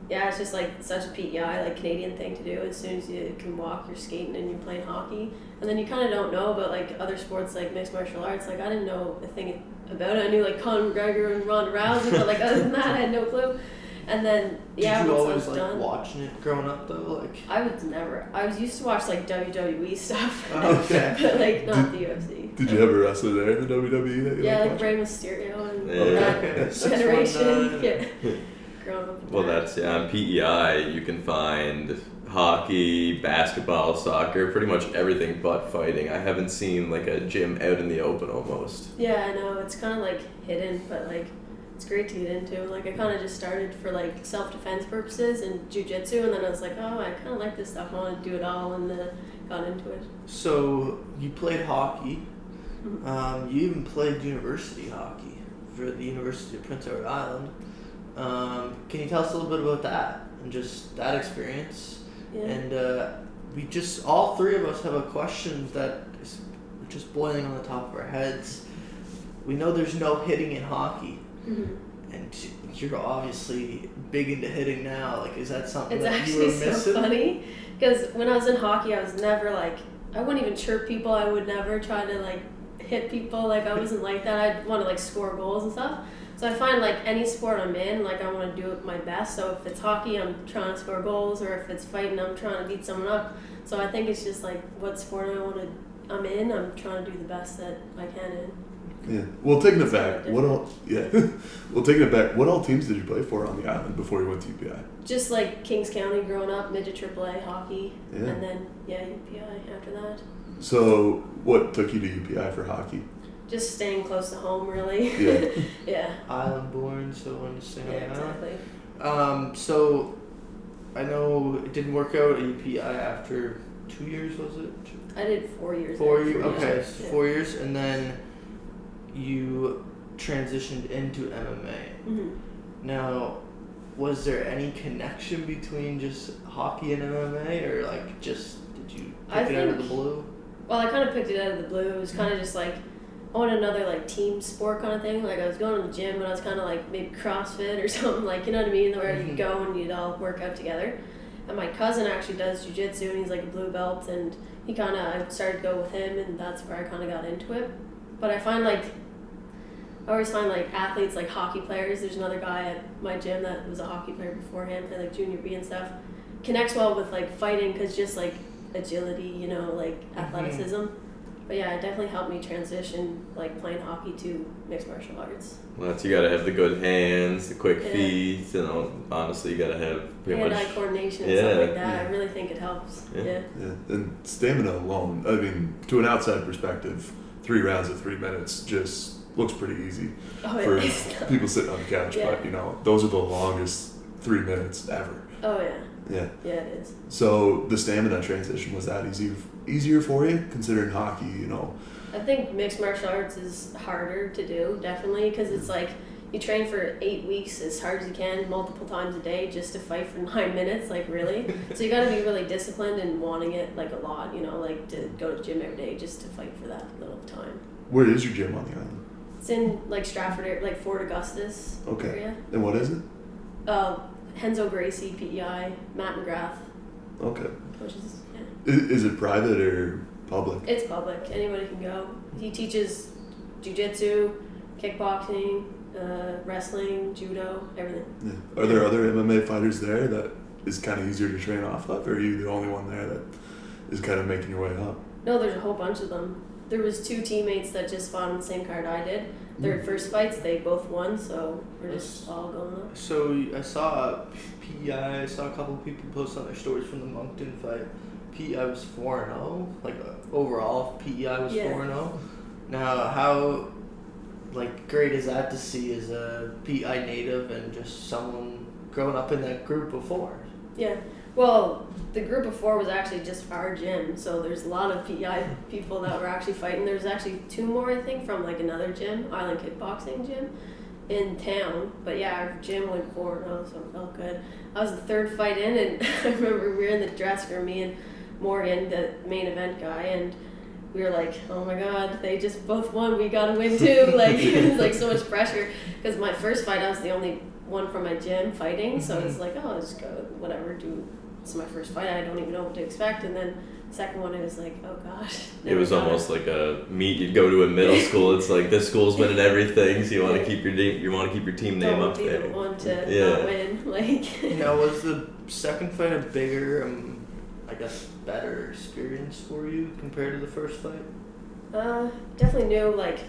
yeah, it's just like such a PEI, like Canadian thing to do. As soon as you can walk, you're skating and you're playing hockey. And then you kind of don't know about like other sports like mixed martial arts. Like I didn't know a thing about it. I knew like Conor McGregor and Ronda Rousey, but like other than that, I had no clue. And then yeah, did you always like watching it growing up though? Like I was used to watch like WWE stuff. Okay. But like not the UFC. Did you have a wrestler there in the WWE that you yeah, like watching? Rey Mysterio and Okay. that generation. Yeah. Growing up with Well, that. that's on PEI. You can find hockey, basketball, soccer, pretty much everything but fighting. I haven't seen like a gym out in the open almost. Yeah, I know. It's kind of like hidden, but like it's great to get into. Like I kind of just started for like self-defense purposes and jiu-jitsu, and then I was like, oh, I kind of like this stuff. I want to do it all, and then got into it. So you played hockey. Mm-hmm. You even played university hockey for the University of Prince Edward Island. Can you tell us a little bit about that and just that experience? Yeah. And we just, all three of us have a question that is just boiling on the top of our heads. We know there's no hitting in hockey. Mm-hmm. And you're obviously big into hitting now. Like, is that something It's that you were actually missing? so funny because when I was in hockey, I was never like, I wouldn't even chirp people. I would never try to like hit people. Like I wasn't like that. I'd want to like score goals and stuff. So I find like any sport I'm in, like I want to do it my best. So if it's hockey, I'm trying to score goals, or if it's fighting, I'm trying to beat someone up. So I think it's just like what sport I'm in, I'm trying to do the best that I can in. Yeah. Well, taking it back, what all teams did you play for on the island before you went to UPI? Just like Kings County growing up, midget AAA hockey, Yeah. and then UPI after that. So what took you to UPI for hockey? Just staying close to home, really. Yeah. Yeah. Island born, so wanted to stay on Yeah, the island. exactly. So I know it didn't work out at UPI after 2 years, was it? I did 4 years. 4 there. years. Okay, Yeah. so 4 years, and then you transitioned into MMA. Mm-hmm. Now, was there any connection between just hockey and MMA, or like just did you pick it out of the blue? Well, I kind of picked it out of the blue. It was kind of just like I want another like team sport kind of thing. Like I was going to the gym, but I was kind of like maybe CrossFit or something, like, you know what I mean, where you go and you'd all work out together. And my cousin actually does jiu-jitsu, and he's like a blue belt, and he kind of, I started to go with him, and that's where I kind of got into it. But I always find like athletes, like hockey players. There's another guy at my gym that was a hockey player beforehand, played like junior B and stuff. Connects well with like fighting, because just like agility, you know, like athleticism. But yeah, it definitely helped me transition like playing hockey to mixed martial arts. Well, that's, you gotta have the good hands, the quick feet, you know, honestly you gotta have pretty much... Hand-eye coordination and stuff like that. I really think it helps. Yeah. And stamina alone, I mean, to an outside perspective, 3 rounds of 3 minutes just looks pretty easy for people sitting on the couch. Yeah. But, you know, those are the longest 3 minutes ever. Oh, yeah. Yeah. Yeah, it is. So the stamina transition, was that easier for you, considering hockey, you know? I think mixed martial arts is harder to do, definitely, because it's like you train for 8 weeks as hard as you can, multiple times a day, just to fight for 9 minutes, like really. So you got to be really disciplined and wanting it like a lot, you know, like to go to the gym every day just to fight for that little time. Where is your gym on the island? It's in like Stratford, like Fort Augustus area. And what is it? Henzo Gracie, P.E.I, Matt McGrath. Okay. Which is, Is it private or public? It's public. Anybody can go. He teaches jiu-jitsu, kickboxing, wrestling, judo, everything. Yeah. Are there other MMA fighters there that is kind of easier to train off of, or are you the only one there that is kind of making your way up? No, there's a whole bunch of them. There was 2 teammates that just fought on the same card I did. Their first fights, they both won, so we're just all going up. So I saw P.E.I, I saw a couple of people post on their stories from the Moncton fight. P.E.I was 4-0, like overall P.E.I was 4-0. Now, how like great is that to see as a P.E.I native and just someone growing up in that group of 4? Yeah. Well, the group of 4 was actually just our gym, so there's a lot of P.E.I people that were actually fighting. There's actually 2 more, I think, from like another gym, Island Kickboxing Gym, in town. But yeah, our gym went 4-0, so it felt good. I was the third fight in, and I remember we were in the dressing room, me and Morgan, the main event guy, and we were like, oh my god, they just both won, we gotta win too. Like, it was like so much pressure, because my first fight I was the only one from my gym fighting, so it's like, oh, I'll just go, whatever, it's my first fight, I don't even know what to expect. And then second one, it was like, oh gosh. It was almost like a meet you'd go to in middle school. It's like this school's winning everything, so you want to keep your team name up there. Don't be the one to not win. Like, was the second fight a bigger, I guess, better experience for you compared to the first fight? Definitely knew like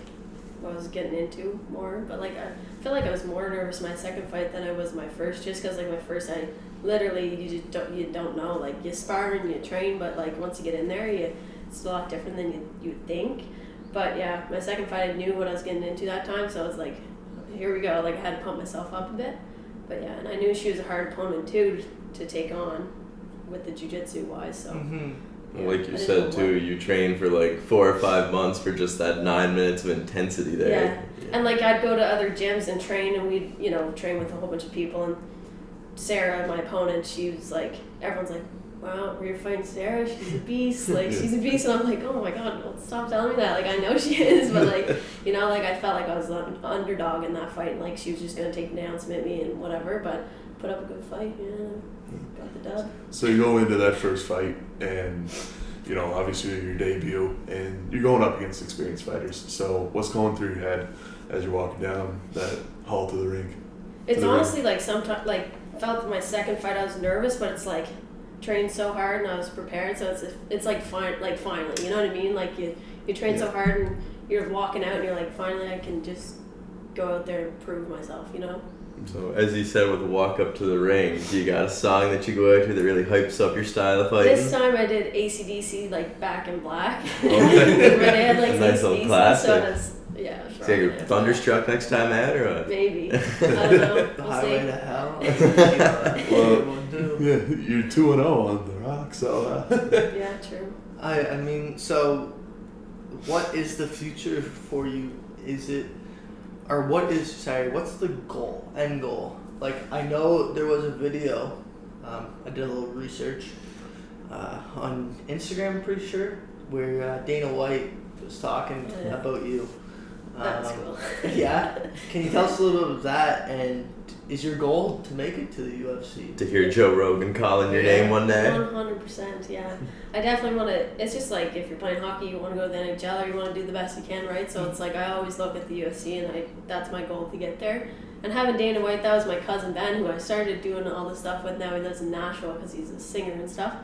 what I was getting into more, but like I feel like I was more nervous my second fight than I was my first, just because like my first I literally you don't know, like you spar and you train, but like once you get in there it's a lot different than you would think. But yeah, my second fight I knew what I was getting into that time, so I was like, here we go, like I had to pump myself up a bit. But yeah, and I knew she was a hard opponent too to take on with the jiu-jitsu wise, so yeah, like you said too, you train for like 4 or 5 months for just that 9 minutes of intensity there. Yeah. And like I'd go to other gyms and train, and we'd train with a whole bunch of people, and Sarah, my opponent, she was like, everyone's like, wow, you're fighting Sarah, she's a beast, like she's a beast. And I'm like, oh my god, well, stop telling me that, like I know she is, but like like I felt like I was an underdog in that fight, and like she was just gonna take me down, submit me and whatever, but put up a good fight, got the dub. So you go into that first fight, and obviously your debut, and you're going up against experienced fighters. So what's going through your head as you're walking down that hall to the ring? It's honestly like sometimes like felt my second fight I was nervous, but it's like trained so hard and I was prepared, so it's like finally, you know what I mean? Like you train so hard and you're walking out and you're like, finally I can just go out there and prove myself, So as you said with the walk up to the ring, you got a song that you go out to that really hypes up your style of fighting? This time I did AC/DC, like Back in Black. Okay. But I had like a nice little classic. So So you're thunderstruck next time out, or what? maybe. I don't know. The We'll highway see. to hell. Yeah, you're 2-0 on the rock, so. Yeah, true. I mean, so what is the future for you? What's the end goal? Like, I know there was a video, I did a little research on Instagram, I'm pretty sure, where Dana White was talking about you. That's cool. Yeah. Can you tell us a little bit about that, and is your goal to make it to the UFC? To hear Joe Rogan calling your name one day? 100%, yeah. I definitely want to, it's just like if you're playing hockey, you want to go to the NHL or you want to do the best you can, right? So it's like I always look at the UFC and that's my goal to get there. And having Dana White, that was my cousin Ben, who I started doing all this stuff with. Now he lives in Nashville because he's a singer and stuff.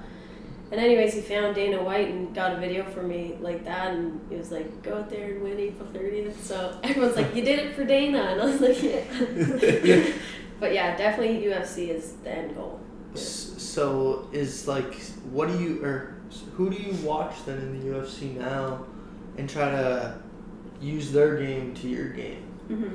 And anyways, he found Dana White and got a video for me like that, and he was like, go out there and win April 30th. So everyone's like, you did it for Dana, and I was like, yeah. But yeah, definitely UFC is the end goal. Yeah. So is like, who do you watch then in the UFC now and try to use their game to your game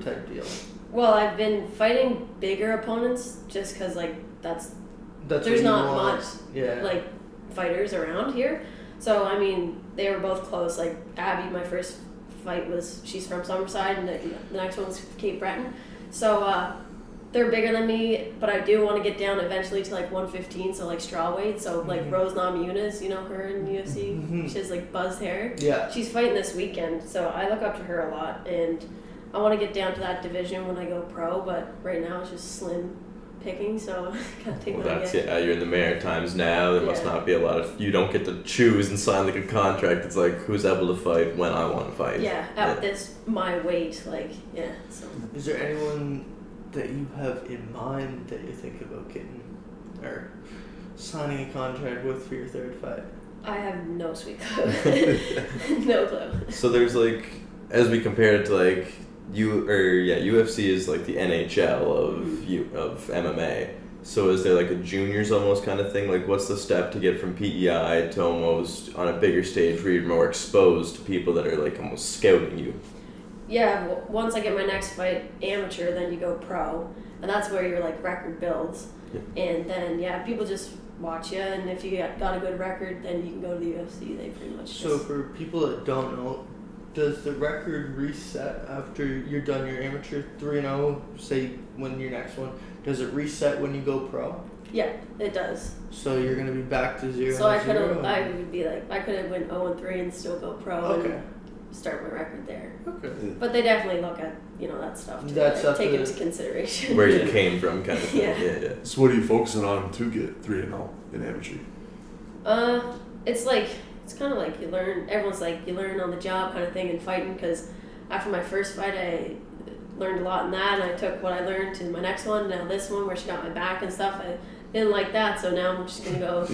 type deal? Well, I've been fighting bigger opponents just because like there's not much like fighters around here. So I mean, they were both close. Like Abby, my first fight she's from Summerside, and the next one's Cape Breton. So they're bigger than me, but I do want to get down eventually to like 115, so like straw weight. So like Rose Namajunas, you know her in UFC. She has like buzzed hair. Yeah. She's fighting this weekend, so I look up to her a lot, and I want to get down to that division when I go pro. But right now it's just slim picking, so I gotta take what I get. You're in the Maritimes now. There must not be a lot of. You don't get to choose and sign like a contract. It's like who's able to fight when I want to fight. Yeah, at this my weight, like So. Is there anyone that you have in mind that you think about getting or signing a contract with for your third fight? I have no sweet clue. No clue. So there's like, as we compare it to like UFC is like the NHL of MMA. So is there like a juniors almost kind of thing? Like what's the step to get from P.E.I. to almost on a bigger stage where you're more exposed to people that are like almost scouting you? Yeah, once I get my next fight amateur, then you go pro, and that's where your like record builds. Yeah. And then people just watch you, and if you got a good record, then you can go to the UFC. They pretty much. So for people that don't know, does the record reset after you're done your amateur 3-0? Say when your next one, does it reset when you go pro? Yeah, it does. So you're gonna be back to 0-0. So I could have went 0-3 and still go pro and start my record there. Okay. But they definitely look at that stuff to take into consideration. Where you came from, kind of thing. Yeah. So what are you focusing on to get 3-0 in amateur? It's kind of like you learn. Everyone's like you learn on the job kind of thing in fighting. Because after my first fight, I learned a lot in that, and I took what I learned to my next one. Now this one, where she got my back and stuff, I didn't like that. So now I'm just gonna go,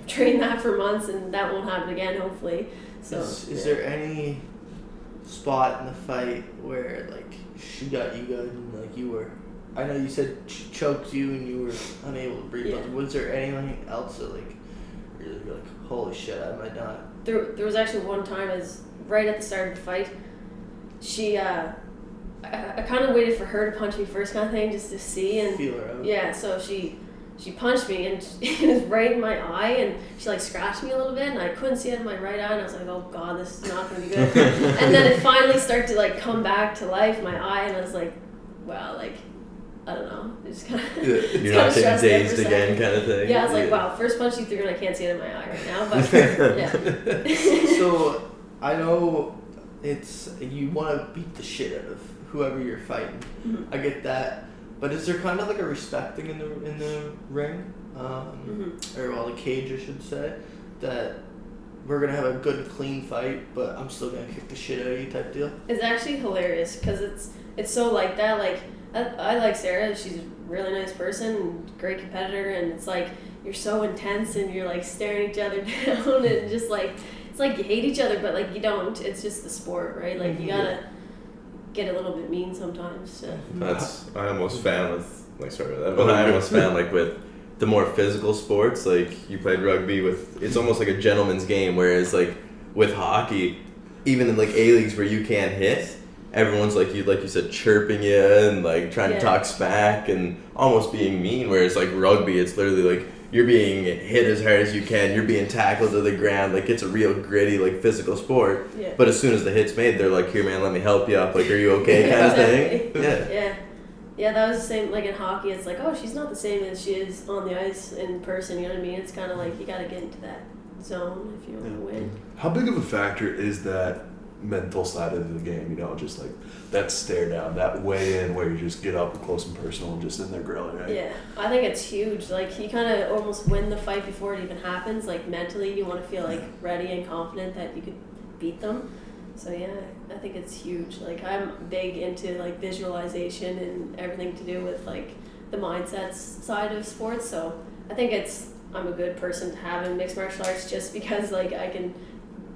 train that for months, and that won't happen again, hopefully. So is there any spot in the fight where like she got you good and like you were? I know you said she choked you and you were unable to breathe. But was there anything else that like really like holy shit, I might not? There was actually one time, as right at the start of the fight, she I kind of waited for her to punch me first, kind of thing, just to see and feel her out. Yeah, so she punched me and it was right in my eye, and she like scratched me a little bit, and I couldn't see it in my right eye, and I was like, oh god, this is not gonna be good. And then it finally started to like come back to life, my eye, and I was like, wow, like I don't know, it just kind of you're not getting dazed again, kind of thing. Yeah, I was like, wow, first punch you threw, and I can't see it in my eye right now, but yeah. So I know it's you want to beat the shit out of whoever you're fighting. Mm-hmm. I get that. But is there kind of like a respecting in the ring, or the cage, I should say, that we're gonna have a good clean fight, but I'm still gonna kick the shit out of you type deal? It's actually hilarious because it's so like that. Like I like Sarah; she's a really nice person, great competitor, and it's like you're so intense and you're like staring each other down and just like it's like you hate each other, but like you don't. It's just the sport, right? Like you gotta. Get a little bit mean sometimes. So. I almost found with the more physical sports, like you played rugby with, it's almost like a gentleman's game, whereas like with hockey, even in like A-leagues where you can't hit, everyone's like you said, chirping you and like trying to talk smack and almost being mean, whereas like rugby, it's literally like you're being hit as hard as you can, you're being tackled to the ground, like it's a real gritty like physical sport. Yeah. But as soon as the hit's made, they're like, here man, let me help you up, like are you okay, kind of thing. Yeah, that was the same. Like in hockey, it's like, oh, she's not the same as she is on the ice in person, you know what I mean? It's kind of like you got to get into that zone if you want to win. How big of a factor is that mental side of the game, just like that stare down, that weigh in where you just get up close and personal and just in their grill, right? Yeah, I think it's huge. Like you kind of almost win the fight before it even happens. Like mentally, you want to feel like ready and confident that you could beat them. So yeah, I think it's huge. Like I'm big into like visualization and everything to do with like the mindset side of sports. So I think I'm a good person to have in mixed martial arts just because like I can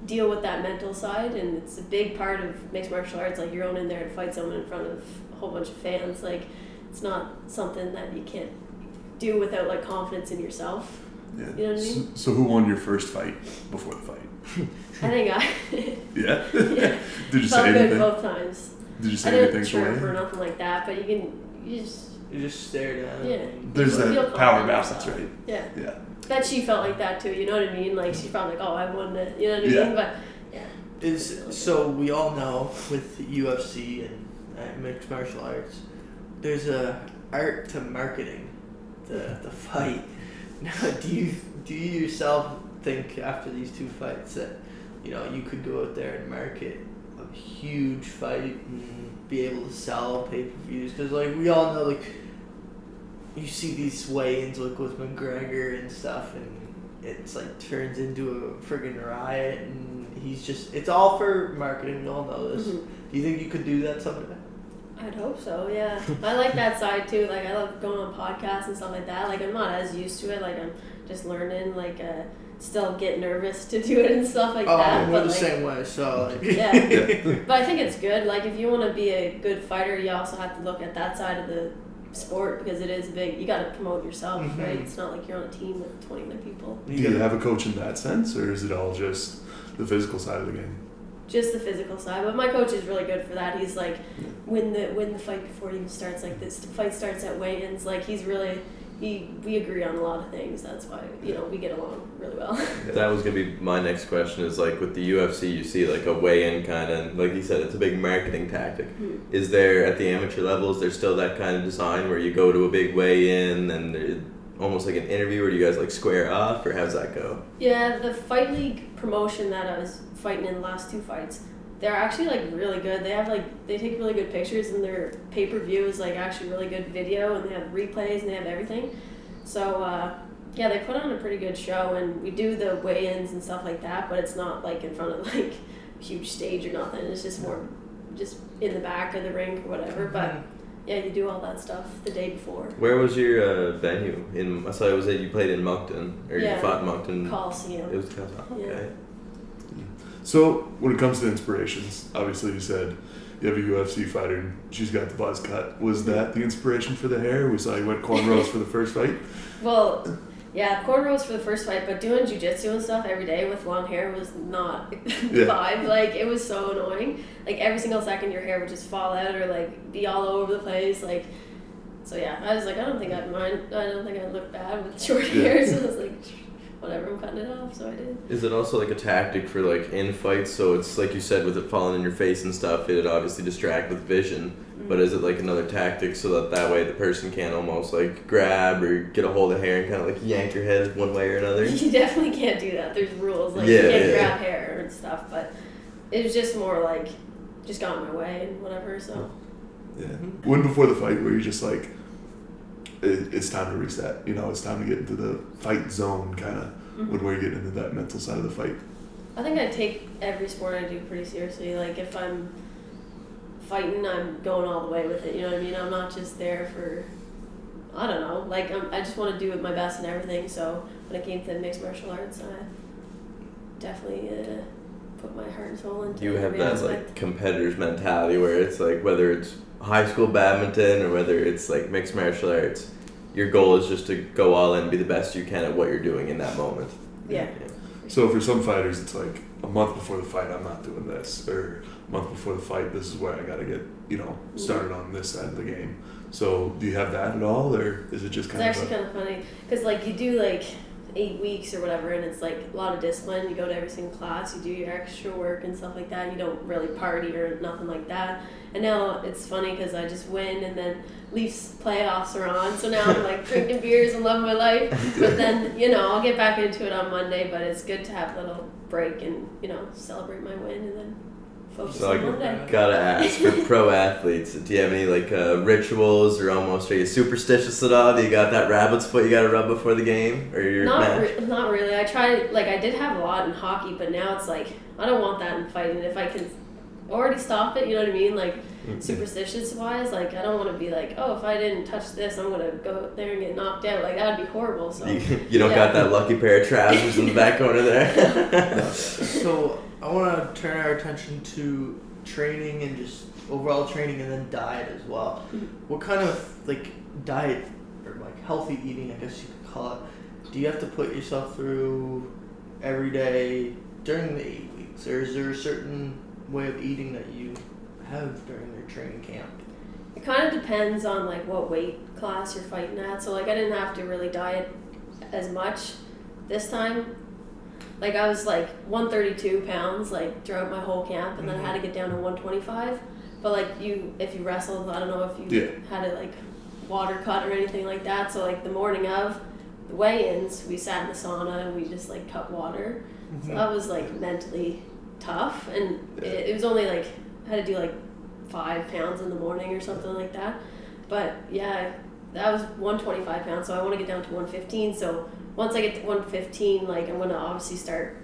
deal with that mental side, and it's a big part of mixed martial arts. Like you're going in there to fight someone in front of a whole bunch of fans. Like it's not something that you can't do without like confidence in yourself. Yeah. You know what I mean? So who won your first fight before the fight? I think Yeah? Yeah. Did you say anything? Good both times. Did you say I anything didn't chirp for or nothing like that, but you just stare down. Yeah. There's you that power balance, right? Yeah. Yeah. Bet she felt like that too, you know what I mean? Like she's probably like, oh, I won it, you know what I mean? But yeah. So we all know with UFC and mixed martial arts, there's a art to marketing the fight. Now, do you yourself think after these two fights that you could go out there and market a huge fight and be able to sell pay-per-views? Because like we all know, like you see these weigh-ins like with McGregor and stuff, and it's like turns into a friggin' riot, and it's all for marketing. We all know this. Mm-hmm. Do you think you could do that someday? I'd hope so, yeah. I like that side too. Like I love going on podcasts and stuff like that. Like I'm not as used to it. Like I'm just learning. Like still get nervous to do it and stuff like that. We're the same way. So like yeah. But I think it's good. Like if you want to be a good fighter, you also have to look at that side of the sport because it is big. You got to promote yourself, mm-hmm. right? It's not like you're on a team with 20 other people. Do you have a coach in that sense, or is it all just the physical side of the game? Just the physical side, but my coach is really good for that. He's like, when the fight before it even starts, like this fight starts at weigh-ins. Like he's really, we agree on a lot of things. That's why we get along really well. That was going to be my next question is, like, with the UFC, you see, like, a weigh-in kind of, like you said, it's a big marketing tactic. Is there, at the amateur level, is there still that kind of design where you go to a big weigh-in and almost like an interview where you guys, like, square off, or how's that go? Yeah, the Fight League promotion that I was fighting in the last 2 fights, they're actually, like, really good. They have, like, they take really good pictures, and their pay-per-view is, like, actually really good video, and they have replays, and they have everything. So, yeah, they put on a pretty good show, and we do the weigh-ins and stuff like that, but it's not, like, in front of, like, a huge stage or nothing. It's just more just in the back of the ring or whatever, but... Yeah, you do all that stuff the day before. Where was your venue? I saw you played in Moncton, or you fought in Moncton. Coliseum. It was Coliseum. Okay. Yeah. So when it comes to inspirations, obviously you said you have a UFC fighter and she's got the buzz cut. Was that the inspiration for the hair? We saw you went cornrows for the first fight. Well, yeah, cornrows for the first fight, but doing jiu-jitsu and stuff every day with long hair was not the vibe. Like, it was so annoying. Like, every single second your hair would just fall out or, like, be all over the place. Like, so yeah, I was like, I don't think I'd mind. I don't think I'd look bad with short hair. So I was like, whatever, I'm cutting it off. So I did. Is it also like a tactic for, like, in fights? So it's like you said, with it falling in your face and stuff, it'd obviously distract with vision. But is it like another tactic so that way the person can't almost like grab or get a hold of hair and kind of like yank your head one way or another? You definitely can't do that. There's rules. Like, you can't grab hair and stuff. But it was just more like, just got in my way and whatever, so. Yeah. When before the fight were you just like, it's time to reset, you know, it's time to get into the fight zone kind of when we're getting into that mental side of the fight? I think I take every sport I do pretty seriously. Like, if I'm fighting, I'm going all the way with it, you know what I mean? I'm not just there for, I don't know, like, I just want to do my best and everything. So when it came to mixed martial arts, I definitely put my heart and soul into it. You have that like competitor's mentality where it's like, whether it's high school badminton or whether it's like mixed martial arts, your goal is just to go all in and be the best you can at what you're doing in that moment. Yeah. So for some fighters, it's like a month before the fight, I'm not doing this, or a month before the fight, this is where I got to get, you know, started on this side of the game. So do you have that at all, or is it just kind of? It's actually kind of funny because, like, you do like 8 weeks or whatever, and it's like a lot of discipline. You go to every single class, you do your extra work and stuff like that. You don't really party or nothing like that. And now it's funny because I just win, and then Leafs playoffs are on, so now I'm like drinking beers and loving my life. But then, you know, I'll get back into it on Monday. But it's good to have a little break and, you know, celebrate my win and then focus on Monday. Gotta ask, for pro athletes, do you have any like rituals or almost, are you superstitious at all? Do you got that rabbit's foot you gotta rub before the game or your match? Not really. I tried, like, I did have a lot in hockey, but now it's like I don't want that in fighting. If I can already stop it, you know what I mean? Like, superstitious wise, like, I don't want to be like, oh, if I didn't touch this, I'm gonna go out there and get knocked out. Like, that would be horrible. So you don't got that lucky pair of trousers in the back corner there. So I want to turn our attention to training and just overall training, and then diet as well. What kind of like diet or like healthy eating, I guess you could call it, do you have to put yourself through every day during the 8 weeks, or is there a certain way of eating that you have during your training camp? It kind of depends on like what weight class you're fighting at. So like, I didn't have to really diet as much this time. Like, I was like 132 pounds like throughout my whole camp, and then I had to get down to 125. But like, if you wrestled, I don't know if you had to like water cut or anything like that. So like the morning of the weigh-ins, we sat in the sauna and we just like cut water. So that was like mentally tough, and it was only like, I had to do like 5 pounds in the morning or something like that. But yeah, that was 125 pounds, so I want to get down to 115. So once I get to 115, like, I'm going to obviously start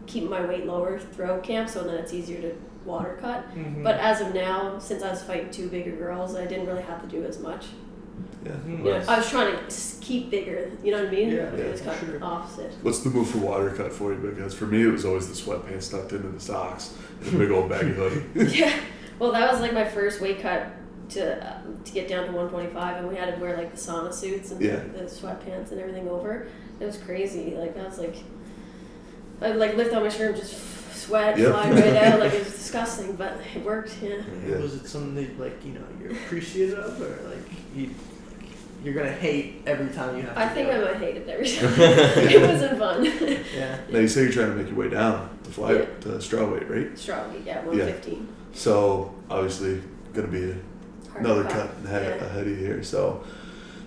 keeping my weight lower throughout camp, so then it's easier to water cut. But as of now, since I was fighting 2 bigger girls, I didn't really have to do as much. Yeah. You know, I was trying to keep bigger, you know what I mean? Yeah, it was kind of opposite. What's the move for water cut for you? Because for me, it was always the sweatpants tucked into the socks and a big old baggy hoodie. Yeah, well, that was like my first weight cut to get down to 125, and we had to wear like the sauna suits and the sweatpants and everything over. It was crazy. Like, I was like, I'd like lift on my shirt and just sweat fly right out. Like, it was disgusting, but it worked. Yeah. Was it something that, like, you know, you're appreciative of, or like you you're gonna hate every time you have to. I think I might hate it every time. It wasn't fun. Yeah. Now you say you're trying to make your way down to fly to strawweight, right? Strawweight, 115. So obviously gonna be another cut ahead of you here. So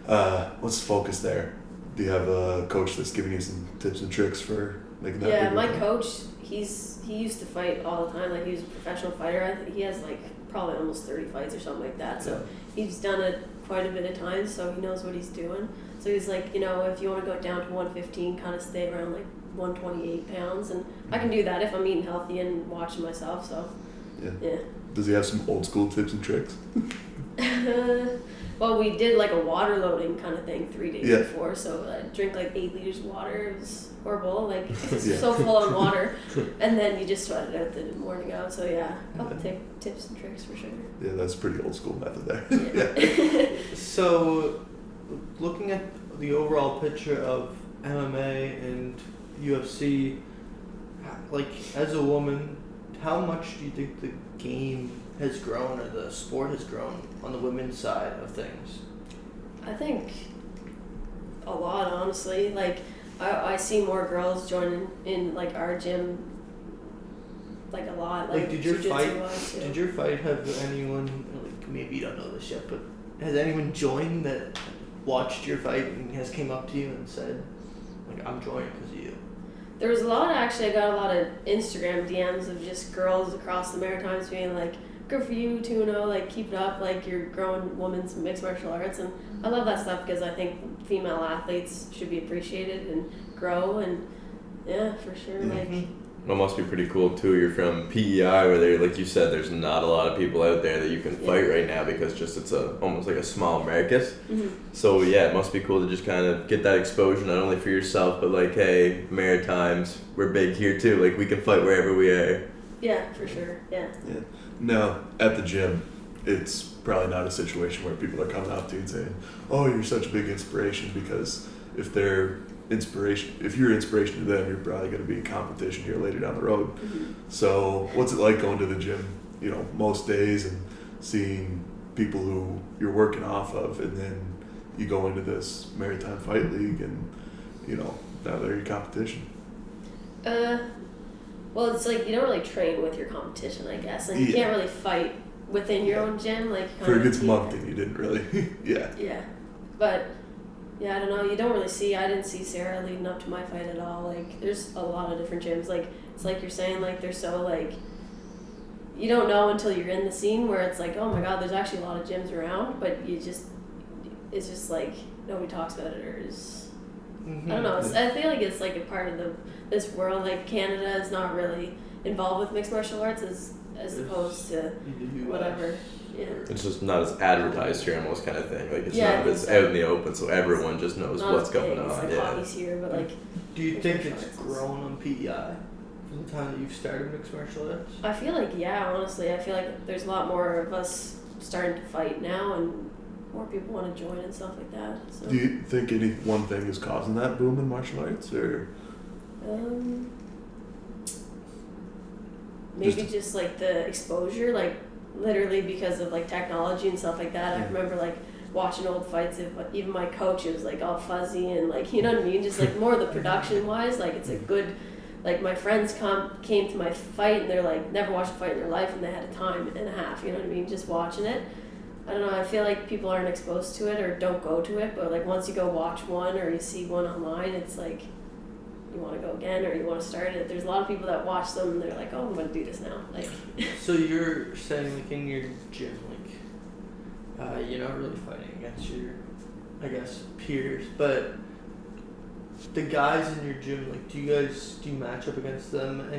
let's focus there. Do you have a coach that's giving you some tips and tricks for making that? Yeah, my coach, he used to fight all the time. Like, he was a professional fighter. I think he has like probably almost 30 fights or something like that. So he's done it quite a bit of times, so he knows what he's doing. So he's like, if you want to go down to 115, kind of stay around like 128 pounds, and I can do that if I'm eating healthy and watching myself. So yeah. Does he have some old school tips and tricks? Well, we did like a water loading kind of thing 3 days before, so I drink like 8 liters of water. It was horrible, like it's so full on water, and then you just sweat it out the morning out. So a couple tips and tricks for sure. Yeah, that's pretty old school method there. So, looking at the overall picture of MMA and UFC, like as a woman, how much do you think the game has grown or the sport has grown on the women's side of things? I think a lot, honestly. Like, I see more girls joining in like our gym, like a lot. Like did your fight have anyone, like, maybe you don't know this yet, but has anyone joined that watched your fight and has came up to you and said, like, I'm joining because of you? There was a lot, actually. I got a lot of Instagram DMs of just girls across the Maritimes being like, good for you, 2-0, like, keep it up, like, you're growing women's mixed martial arts. And I love that stuff because I think female athletes should be appreciated and grow, and for sure. Like, Well, it must be pretty cool too. You're from P.E.I, where there, like you said, there's not a lot of people out there that you can fight right now because just it's almost like a small market. So it must be cool to just kind of get that exposure, not only for yourself, but like, hey, Maritimes, we're big here too. Like, we can fight wherever we are. Yeah, for sure. Yeah. Now, at the gym, it's probably not a situation where people are coming up to you and saying, "Oh, you're such a big inspiration," because if you're inspiration to them, you're probably going to be in competition here later down the road. So what's it like going to the gym, most days and seeing people who you're working off of, and then you go into this Maritime Fight League and, now they're your competition? Well, it's like you don't really train with your competition, I guess, and you can't really fight within your own gym. Like, for a good month, and you didn't really, But I don't know. You don't really see. I didn't see Sarah leading up to my fight at all. Like, there's a lot of different gyms. Like, it's like you're saying, like, they're so like, you don't know until you're in the scene where it's like, oh my God, there's actually a lot of gyms around, but it's just like nobody talks about it, or is. I don't know. I feel like it's like a part of this world. Like, Canada is not really involved with mixed martial arts as opposed to whatever. Yeah. It's just not as advertised here, almost, kind of thing. Like, it's not as out in the open, so everyone just knows what's going on. It's like hobbies here, but like. Do you think it's grown on PEI from the time that you've started mixed martial arts? I feel like honestly, I feel like there's a lot more of us starting to fight now, and more people want to join and stuff like that. So. Do you think any one thing is causing that boom in martial arts, or? Maybe just like the exposure, like literally because of like technology and stuff like that. I remember like watching old fights of even my coach, it was like all fuzzy and like, you know what I mean? Just like more of the production wise, like it's a good, like my friends came to my fight and they're like never watched a fight in their life and they had a time and a half, you know what I mean? Just watching it. I don't know, I feel like people aren't exposed to it or don't go to it, but like once you go watch one or you see one online, it's like you want to go again or you want to start it. There's a lot of people that watch them and they're like, oh, I'm going to do this now. Like. So you're saying, like, in your gym, like, you're not really fighting against your, I guess, peers, but the guys in your gym, like, do you match up against them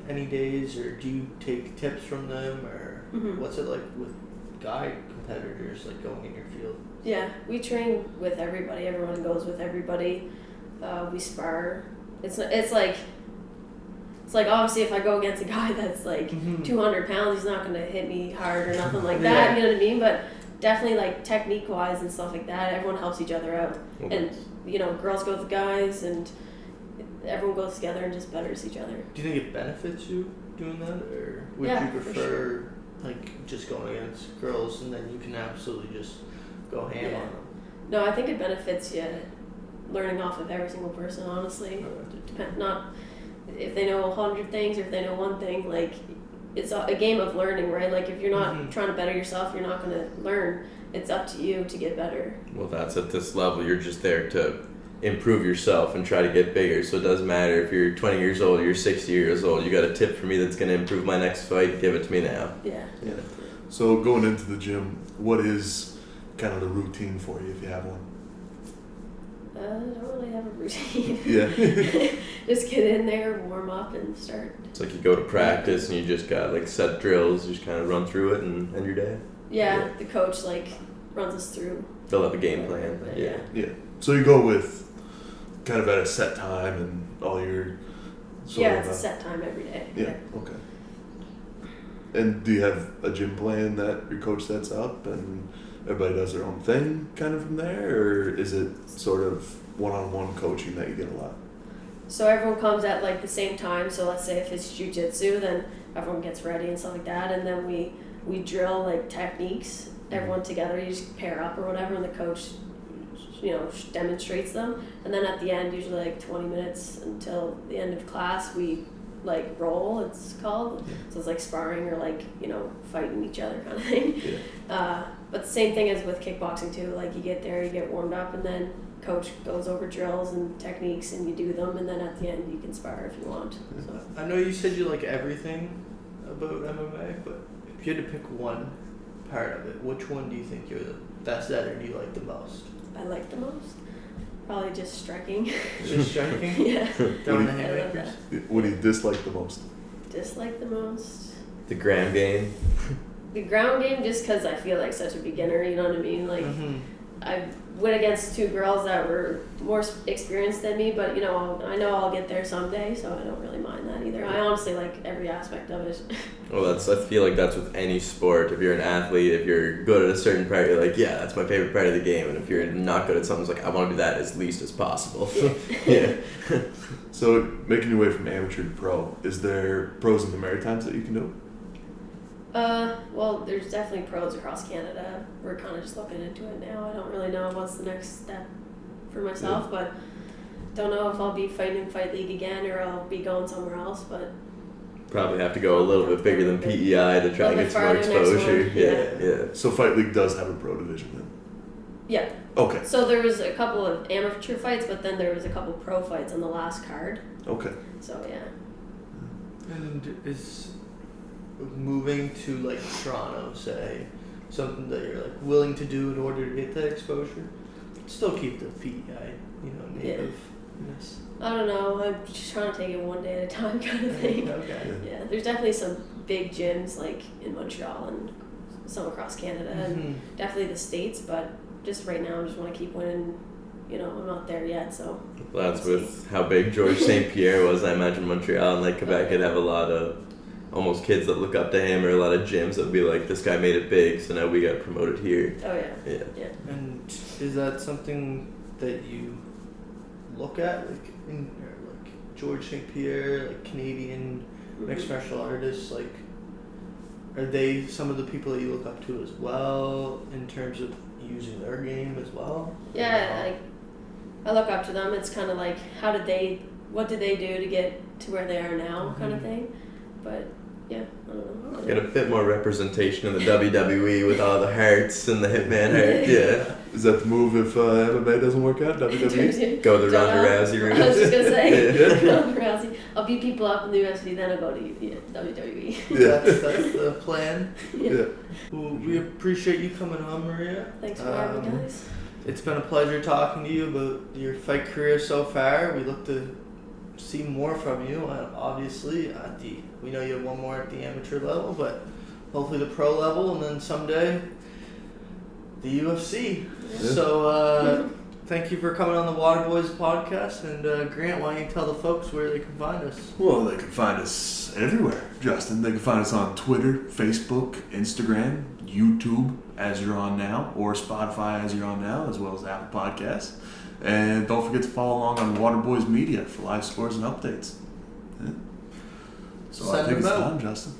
any days, or do you take tips from them, or what's it like with guy competitors, like, going in your field? Yeah, we train with everybody. Everyone goes with everybody. We spar. It's like obviously if I go against a guy that's like 200 pounds, he's not going to hit me hard or nothing like that, you know what I mean? But definitely like technique wise and stuff like that, everyone helps each other out. And, girls go with guys and everyone goes together and just betters each other. Do you think it benefits you doing that, or would you prefer like just going against girls and then you can absolutely just go ham on them? No, I think it benefits you learning off of every single person, honestly. Not if they know 100 things or if they know one thing. Like, it's a game of learning, right? Like, if you're not trying to better yourself, you're not going to learn. It's up to you to get better. Well, that's at this level. You're just there to improve yourself and try to get bigger. So it doesn't matter if you're 20 years old or you're 60 years old. You got a tip for me that's going to improve my next fight, give it to me now. Yeah. So going into the gym, what is kind of the routine for you if you have one? I don't really have a routine. Yeah. Just get in there, warm up, and start. It's like you go to practice and you just got like set drills, you just kind of run through it and end your day. Yeah, the coach like runs us through. Fill out the game plan. Yeah. So you go with kind of at a set time and all your. It's a set time every day. Yeah. Okay. And do you have a gym plan that your coach sets up and everybody does their own thing kind of from there, or is it sort of one-on-one coaching that you get a lot? So everyone comes at like the same time. So let's say if it's jiu-jitsu, then everyone gets ready and stuff like that, and then we drill like techniques. Everyone together, you just pair up or whatever, and the coach, demonstrates them. And then at the end, usually like 20 minutes until the end of class, we like roll, it's called. So it's like sparring or like, fighting each other kind of thing. But the same thing as with kickboxing too. Like, you get there, you get warmed up, and then coach goes over drills and techniques and you do them, and then at the end you can spar if you want. So. I know you said you like everything about MMA, but if you had to pick one part of it, which one do you think you're the best at or do you like the most? I like the most? Probably just striking. Just striking? Yeah. Down the haymakers? What do you dislike the most? Dislike the most? The ground game. The ground game, just because I feel like such a beginner, you know what I mean? Like, I went against two girls that were more experienced than me, but I know I'll get there someday, so I don't really mind that either. I honestly like every aspect of it. Well, I feel like that's with any sport. If you're an athlete, if you're good at a certain part, you're like, yeah, that's my favorite part of the game. And if you're not good at something, it's like, I want to do that as least as possible. Yeah. So making your way from amateur to pro, is there pros in the Maritimes that you can do? Well, there's definitely pros across Canada. We're kind of just looking into it now. I don't really know what's the next step for myself, but don't know if I'll be fighting in Fight League again or I'll be going somewhere else, but probably have to go a little bit bigger than PEI to try and get some more exposure. Yeah. So Fight League does have a pro division then? Yeah. Okay. So there was a couple of amateur fights, but then there was a couple pro fights on the last card. Okay. So, yeah. And is moving to like Toronto, say, something that you're like willing to do in order to get that exposure? Still keep the PEI, nativeness. I don't know. I'm just trying to take it one day at a time kind of thing. Okay. Yeah, there's definitely some big gyms like in Montreal and some across Canada and definitely the States, but just right now I just want to keep winning. I'm not there yet, so. Well, that's with how big Georges St-Pierre was. I imagine Montreal and like Quebec would have a lot of almost kids that look up to him, or a lot of gyms that would be like, this guy made it big, so now we got promoted here. Oh yeah. And is that something that you look at, like Georges St-Pierre, like Canadian mixed martial artists, like, are they some of the people that you look up to as well in terms of using their game as well? Yeah, I look up to them. It's kind of like, what did they do to get to where they are now, kind of thing. But yeah, I don't know. Get a bit more representation in the WWE with all the hearts and the Hitman heart. Yeah. Is that the move if MMA doesn't work out? WWE? Go the Ronda Rousey route. I was just gonna say Ronda Rousey. I'll beat people up in the UFC, then I'll go to WWE. Yeah, that's the plan. Yeah. Well, we appreciate you coming on, Maria. Thanks for having me, guys. It's been a pleasure talking to you about your fight career so far. We look to see more from you, obviously. We know you have one more at the amateur level, but hopefully the pro level, and then someday the UFC. Yeah. So thank you for coming on the Waterboyz podcast, and Grant, why don't you tell the folks where they can find us? Well, they can find us everywhere, Justin. They can find us on Twitter, Facebook, Instagram, YouTube, as you're on now, or Spotify, as you're on now, as well as Apple Podcasts. And don't forget to follow along on Waterboyz Media for live scores and updates. Yeah. So I think it's time, Justin.